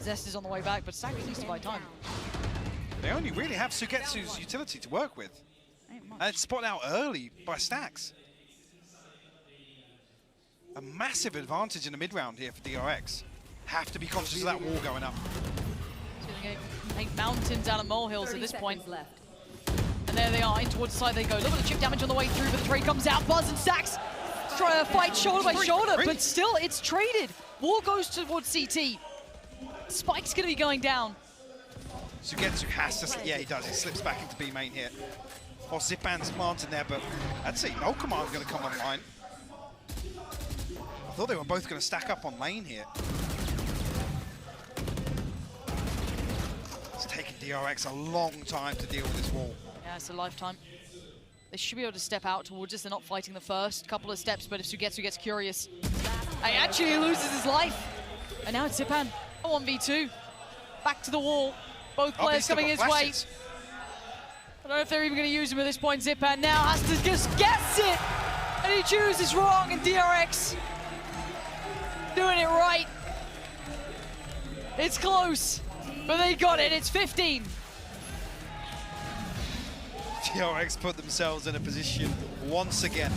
Zest is on the way back, but Stack needs to buy time. They only really have Sugetsu's utility to work with. And it's spotted out early by Stax. A massive advantage in the mid-round here for DRX. Have to be conscious of that wall going up. Paint mountains out of molehills at this point. And there they are, in towards the side they go. A little bit of chip damage on the way through, but the trade comes out. Buzz and Stax try to fight shoulder by shoulder, but still, it's traded. Wall goes towards CT. Spike's going to be going down. Sugetsu has to, yeah, he does. He slips back into B main here. Or Zipan's planted there, but I'd say no command's going to come online. I thought they were both going to stack up on lane here. It's taken DRX a long time to deal with this wall. Yeah, it's a lifetime. They should be able to step out towards us. They're not fighting the first couple of steps, but if Sugetsu gets curious, he actually loses his life. And now it's Zipan, 1v2. Back to the wall. Both players coming his way. I don't know if they're even going to use him at this point. Zipan now has to just guess it. And he chooses wrong, and DRX doing it right. It's close, but they got it. It's 15. DRX put themselves in a position once again.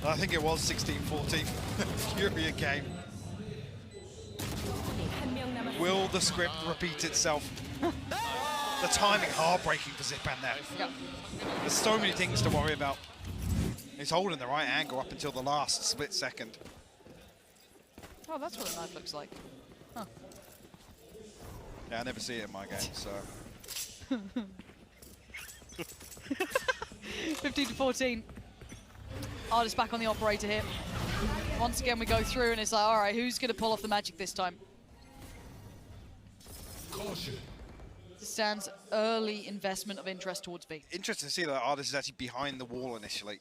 I think it was 16-14. Fury game. Will the script repeat itself? The timing heartbreaking for Zipan there. Yep. There's so many things to worry about. He's holding the right angle up until the last split second. Oh, that's what a knife looks like. Huh. Yeah, I never see it in my game, so. 15-14. Artist back on the operator here. Once again, we go through, and it's like, all right, who's going to pull off the magic this time? Caution. This stands early investment of interest towards B. Interesting to see that Artist is actually behind the wall initially.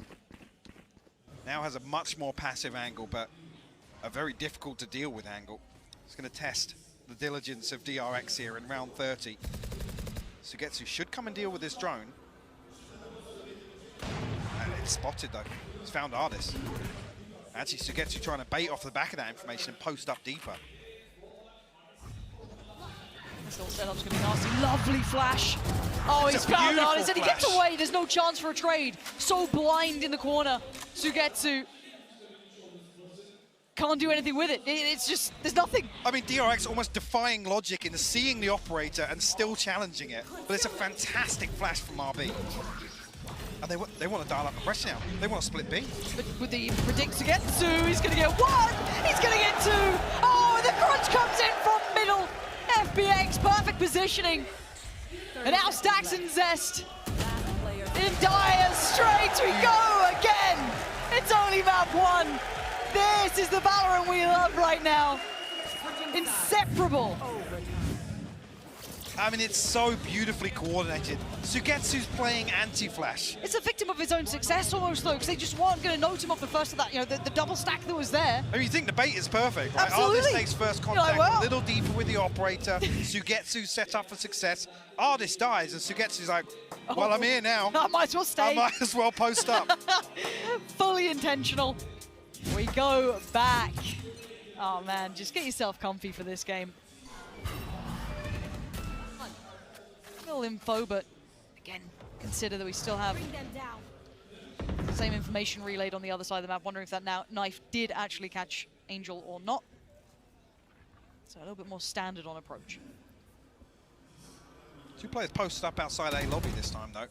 Now has a much more passive angle, but a very difficult to deal with angle. It's going to test the diligence of DRX here in round 30. Sugetsu should come and deal with this drone. And it's spotted though. It's found Artist. Actually, Sugetsu trying to bait off the back of that information and post up deeper. Still setup's going to be nasty. Lovely flash. Oh, he's It's a found beautiful Artist and he gets flash. away. There's no chance for a trade. So blind in the corner. Sugetsu can't do anything with it. It's just, there's nothing. I mean, DRX almost defying logic in seeing the operator and still challenging it. But it's a fantastic flash from RB. And they want to dial up the pressure now. They want to split B. But with the predict Sugetsu, he's going to get one. He's going to get two. Oh, and the crunch comes in from middle. FPX, perfect positioning. And now Stacks and Zest. In dire straits we go again. It's only map one. This is the Valorant we love right now. Inseparable. I mean, it's so beautifully coordinated. Sugetsu's playing anti-flash. It's a victim of his own success almost though, because they just weren't going to note him off the first of that, you know, the double stack that was there. I mean, you think the bait is perfect, right? Absolutely. Artist takes first contact, well. a little deeper with the operator. Sugetsu set up for success. Artist dies, and Sugetsu's like, well, I'm here now. I might as well stay. I might as well post up. Fully intentional. We go back. Oh man, just get yourself comfy for this game. Little info, but again, consider that we still have the same information relayed on the other side of the map. Wondering if that knife did actually catch Angel or not. So a little bit more standard on approach. Two players posted up outside A lobby this time, though.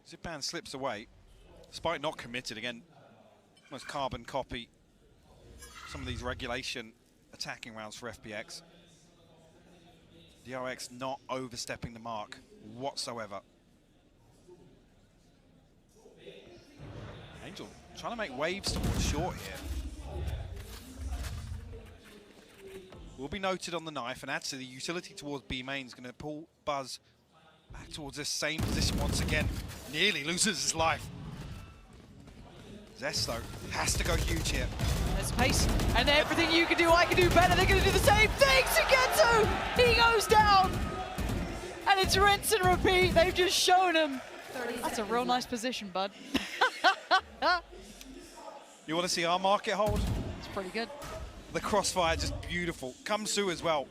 Zipan slips away, despite not committed. Again, almost carbon copy some of these regulation attacking rounds for FPX. DRX not overstepping the mark whatsoever. Angel trying to make waves towards short here. Will be noted on the knife, and actually the utility towards B main is going to pull Buzz back towards this same position once again. Nearly loses his life. Zest, though, has to go huge here. There's pace, and everything you can do, I can do better. They're going to do the same thing. Sugetsu, he goes down. And it's rinse and repeat. They've just shown him. That's a real nice position, bud. You want to see our market hold? It's pretty good. The crossfire, just beautiful. Kamsu as well.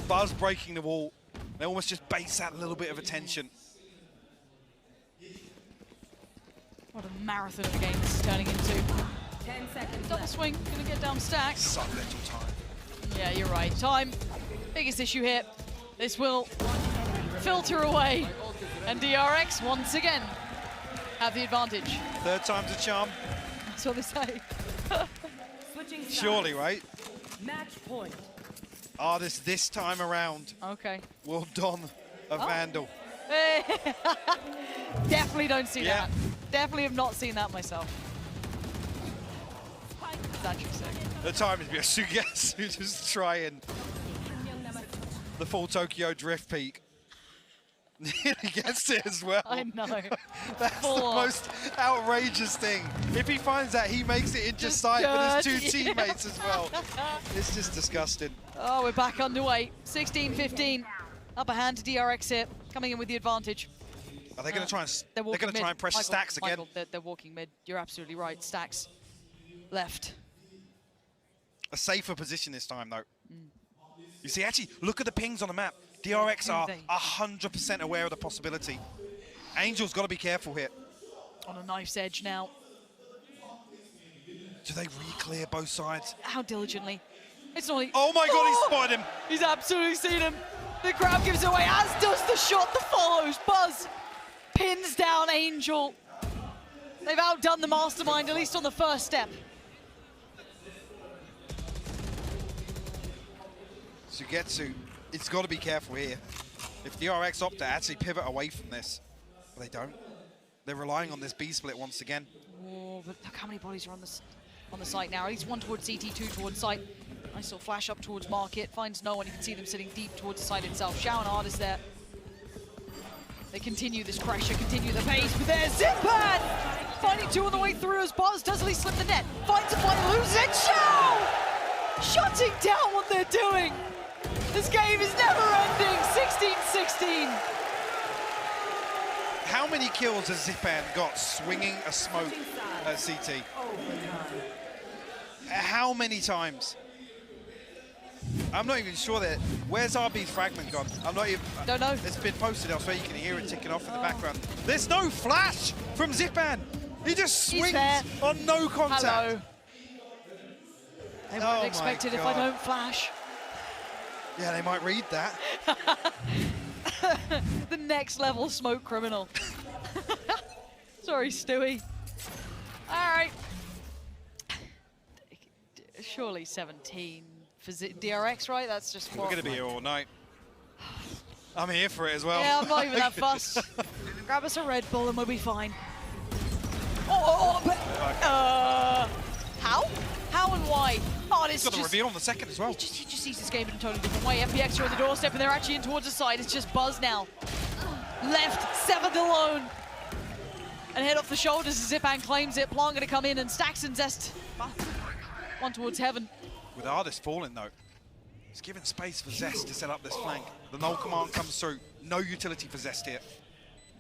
Buzz breaking the wall. They almost just base that little bit of attention. What a marathon of a game this is turning into. 10 seconds Double swing, gonna get down Stacks. So little time. Yeah, you're right. Time, biggest issue here. This will filter away. And DRX, once again, have the advantage. Third time's a charm. That's what they say. Switching sides. Surely, right? Match point. Artist this time around Okay. will don a Vandal. Definitely don't see Yeah. that. Definitely have not seen that myself. It's actually sick. The time is Sugetsu just trying the full Tokyo drift peak. He gets it as well. I know. That's the most outrageous thing. If he finds that, he makes it into Just sight with his dirty. two teammates as well. It's just disgusting. Oh, we're back underway. 16-15. Upper hand to DRX here, coming in with the advantage. Are they going to try and They're going to try and pressure Michael, Stacks again? Michael, they're walking mid. You're absolutely right. Stacks left. A safer position this time, though. You see, actually, look at the pings on the map. DRX are 100% aware of the possibility. Angel's got to be careful here. On a knife's edge now. Do they re-clear both sides? How diligently? It's not. Oh my God, he spotted him. He's absolutely seen him. The crowd gives it away, as does the shot that follows. Buzz pins down Angel. They've outdone the mastermind, at least on the first step. Sugetsu, it's got to be careful here. If DRX opt to actually pivot away from this, but they don't. They're relying on this B split once again. Oh, but look how many bodies are on the site now. At least one towards CT, two towards site. Nice little flash up towards market. Finds no one. You can see them sitting deep towards the site itself. Shao and Ard is there. They continue this pressure, continue the pace, but there's Zipan! Finding two on the way through as Buzz does at least slip the net. Finds a fight, loses it. Shao! Shutting down what they're doing. This game is never ending. 16-16. How many kills has Zipan got swinging a smoke at CT? How many times? I'm not even sure that. Where's RB's fragment gone? I'm not even. Don't know. It's been posted elsewhere. You can hear it ticking off in the background. There's no flash from Zipan. He just swings on no contact. Hello. They wouldn't Oh expect my it if I God. don't flash. Yeah, they might read that. The next level smoke criminal. Sorry, Stewie. All right. Surely 17 for DRX, right? That's just We're going to be here all night. I'm here for it as well. Yeah, I'm not even that fussed. Grab us a Red Bull and we'll be fine. Oh, but, how? How and why? Oh, this He's got the reveal on the second as well. He just sees this game in a totally different way. FPX are on the doorstep and they're actually in towards the side. It's just Buzz now. Left, severed alone. And head off the shoulders as Zipan claims it. Plan going to come in and Stacks and Zest. One towards heaven. With Ardis falling though, it's given space for Zest to set up this flank. The null command comes through. No utility for Zest here.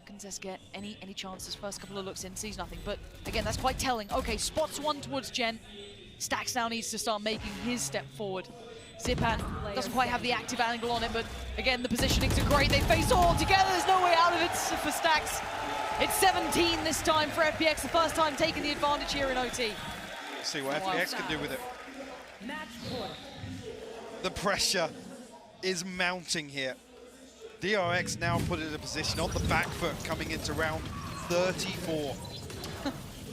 Can Zest get any chances? First couple of looks in, sees nothing. But again, that's quite telling. Okay, spots one towards Gen. Stacks now needs to start making his step forward. Zipan doesn't quite have the active angle on it, but again, the positionings are great. They face all together. There's no way out of it for Stacks. It's 17 this time for FPX, the first time taking the advantage here in OT. Let's see what FPX can do with it. The pressure is mounting here. DRX now put in a position on the back foot coming into round 34.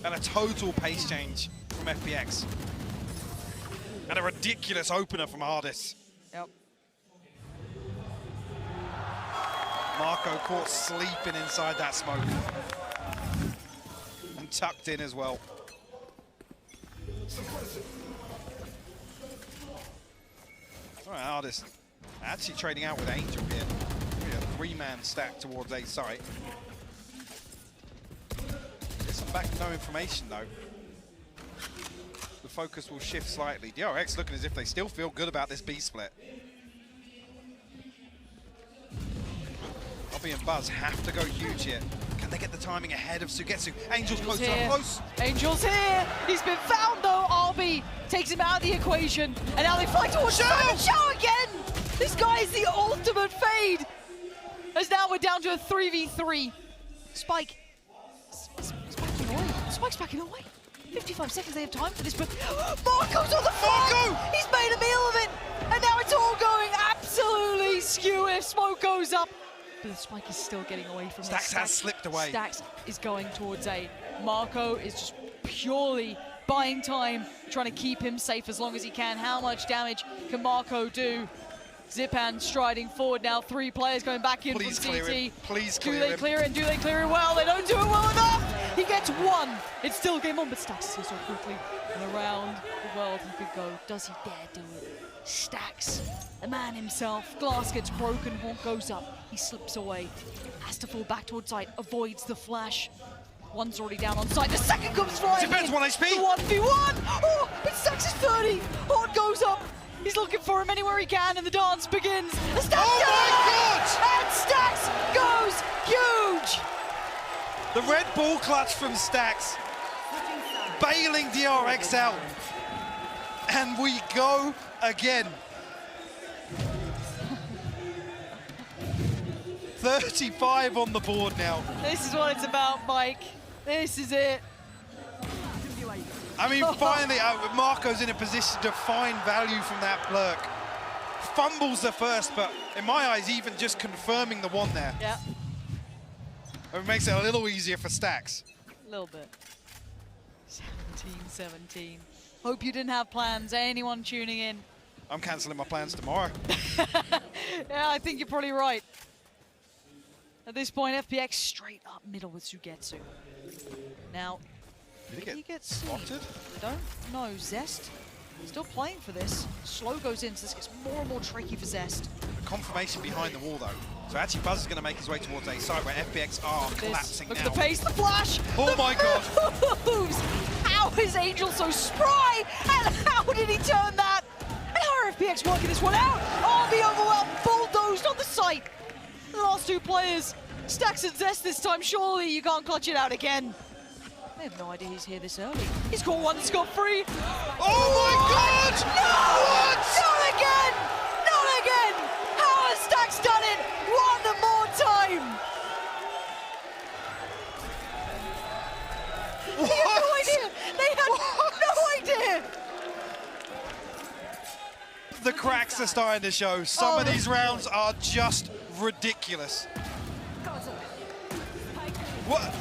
And a total pace change from FPX. And a ridiculous opener from Ardis. Yep. Marco caught sleeping inside that smoke. And tucked in as well. All right, Ardis actually trading out with Angel here. Really a three-man stack towards A site. There's some back no information though. The focus will shift slightly. DRX looking as if they still feel good about this B split. Bobby and Buzz have to go huge here. Can they get the timing ahead of Sugetsu? Angel's close, here. close. Angel's here. He's been found though. RB takes him out of the equation. And now they fly towards Show again. This guy is the ultimate fade. As now we're down to a 3v3. Spike. Spike's backing away. 55 seconds, they have time for this, but Marco's on the front! He's made a meal of it! And now it's all going absolutely skew if smoke goes up. But the Spike is still getting away from Stacks has slipped away. Stacks is going towards A. Marco is just purely buying time, trying to keep him safe as long as he can. How much damage can Marco do? Zipan striding forward now. 3 players going back in Please from clear CT. him. Please Do clear they him. clear it? Do they clear it well? They don't do it well enough. He gets 1. It's still game on, but Stacks is here so quickly. And around the world he could go. Does he dare do it? Stacks, the man himself. Glass gets broken, Hawk goes up. He slips away. Has to fall back towards side. Avoids the flash. One's already down on side. The second comes flying. Depends 1 HP. The 1v1. Oh, but Stacks is 30. Hawk goes up. He's looking for him anywhere he can, and the dance begins. Stacks and Stacks goes huge. The Red Bull clutch from Stacks, bailing DRX out. And we go again. 35 on the board now. This is what it's about, Mike. This is it. I mean, finally, Marco's in a position to find value from that blurk. Fumbles the first, but in my eyes, even just confirming the 1 there. Yeah. It makes it a little easier for Stacks. A little bit. 17-17. Hope you didn't have plans. Anyone tuning in? I'm cancelling my plans tomorrow. Yeah, I think you're probably right. At this point, FPX straight up middle with Sugetsu. Now, Did he gets seen. spotted? Don't know. Zest still playing for this. Slow goes in, so this gets more and more tricky for Zest. Confirmation behind the wall, though. So actually, Buzz is going to make his way towards A side where FPX are collapsing Look now. at the pace, the flash! Oh my God! Moves! How is Angel so spry? And how did he turn that? And how are FPX working this one out? Oh, the overwhelmed, bulldozed on the site. The last 2 players. Stacks and Zest this time. Surely you can't clutch it out again. I have no idea he's here this early. He's got 1 scot-free. Oh my God! No! What? Not again! The cracks are starting to show. Some of these rounds are just ridiculous. What?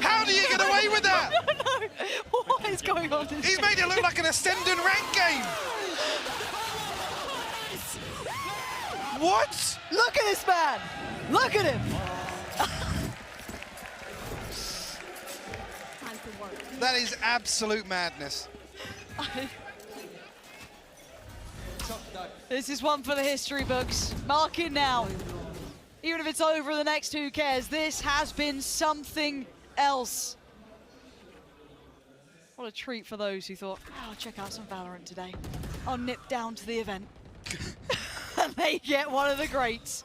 How do you get away with that? No. What is going on? He's made it look like an Ascendant rank game. What? Look at this man. Look at him. That is absolute madness. This is one for the history books. Mark it now. Even if it's over the next, who cares? This has been something else. What a treat for those who thought, oh, I'll check out some Valorant today. I'll nip down to the event. And they get one of the greats.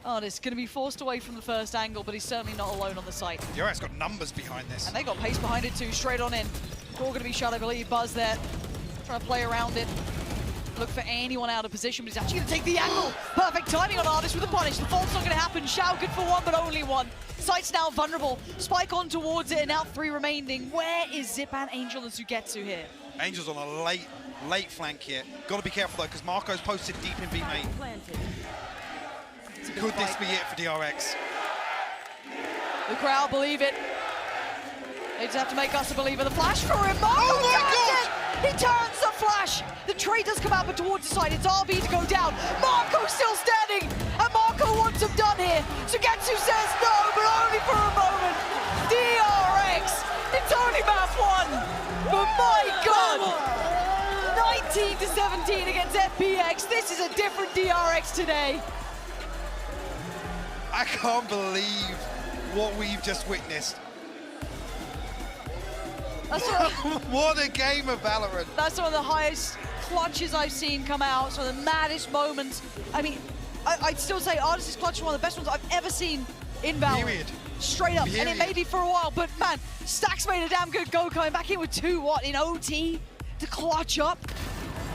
Artist going to be forced away from the first angle, but he's certainly not alone on the site. DRX got numbers behind this. And they got pace behind it too, straight on in. All going to be shut, I believe. Buzz there, trying to play around it. Look for anyone out of position, but he's actually going to take the angle. Perfect timing on Artist with the punish. The fault's not going to happen. Shao good for one, but only one. Site's now vulnerable. Spike on towards it, and now 3 remaining. Where is Zipan, Angel, and Sugetsu here? Angel's on a late flank here. Got to be careful though, because Marco's posted deep in B main. Could this be it for DRX? The crowd believe it. They just have to make us a believer. The flash for him. Marco Oh my God! He turns the flash. The trade does come out, but towards the side, it's RB to go down. Marco still standing, and Marco wants him done here. Sugetsu says no, but only for a moment. DRX, it's only map 1, but my God. 19-17 against FPX. This is a different DRX today. I can't believe what we've just witnessed. That's What a game of Valorant. That's one of the highest clutches I've seen come out, some of the maddest moments. I mean, I'd still say Artist's clutch is one of the best ones I've ever seen in Valorant. Period. Straight up, Period. and it may be for a while, but man, Stack's made a damn good go coming back in with 2 in OT to clutch up.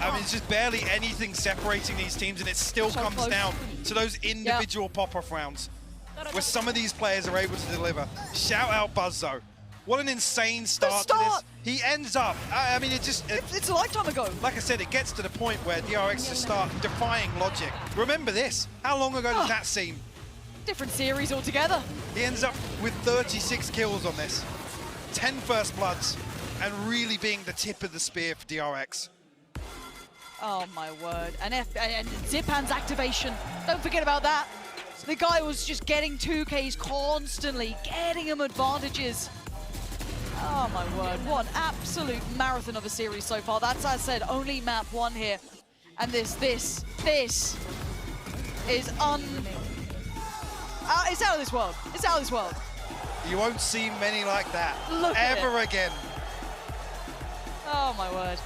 I mean, it's just barely anything separating these teams, and it still So comes close. down to those individual pop-off rounds where some of these players are able to deliver. Shout out Buzz, though. What an insane start to this. He ends up, I mean, It's a lifetime ago. like I said, it gets to the point where DRX just start defying logic. Remember this. How long ago does that seem? Different series altogether. He ends up with 36 kills on this, 10 first bloods, and really being the tip of the spear for DRX. Oh my word. And Zipan's activation. Don't forget about that. The guy was just getting 2Ks constantly, getting him advantages. Oh my word, what an absolute marathon of a series so far. That's, as I said, only map 1 here. And this is it's out of this world. It's out of this world. You won't see many like that Look at ever again. Oh my word.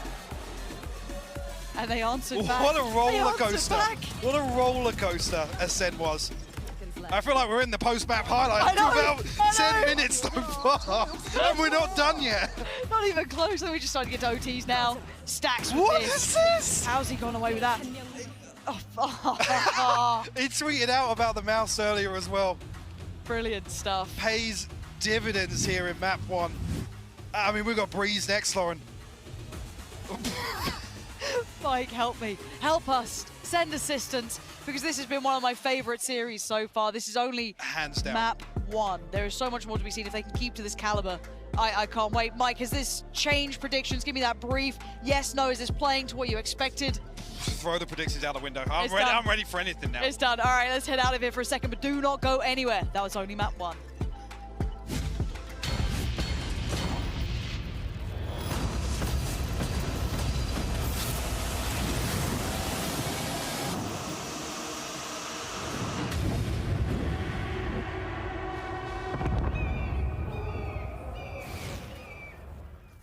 And they answered back. What a roller They answered coaster. back. What a roller coaster Ascent was. I feel like we're in the post-map highlight I know, about I know. 10 minutes so far, and we're not done yet. Not even close. We just started to get to OTs now. Stacks with What this. is this? How's he gone away with that? He tweeted out about the mouse earlier as well. Brilliant stuff. Pays dividends here in map 1. I mean, we've got Breeze next, Lauren. Mike, help me. Help us. Send assistance, because this has been one of my favorite series so far. This is only Hands down. map 1. There is so much more to be seen if they can keep to this caliber. I can't wait. Mike, has this changed predictions? Give me that brief. Yes, no. Is this playing to what you expected? Throw the predictions out the window. It's done. I'm ready for anything now. It's done. All right, let's head out of here for a second, but do not go anywhere. That was only map 1.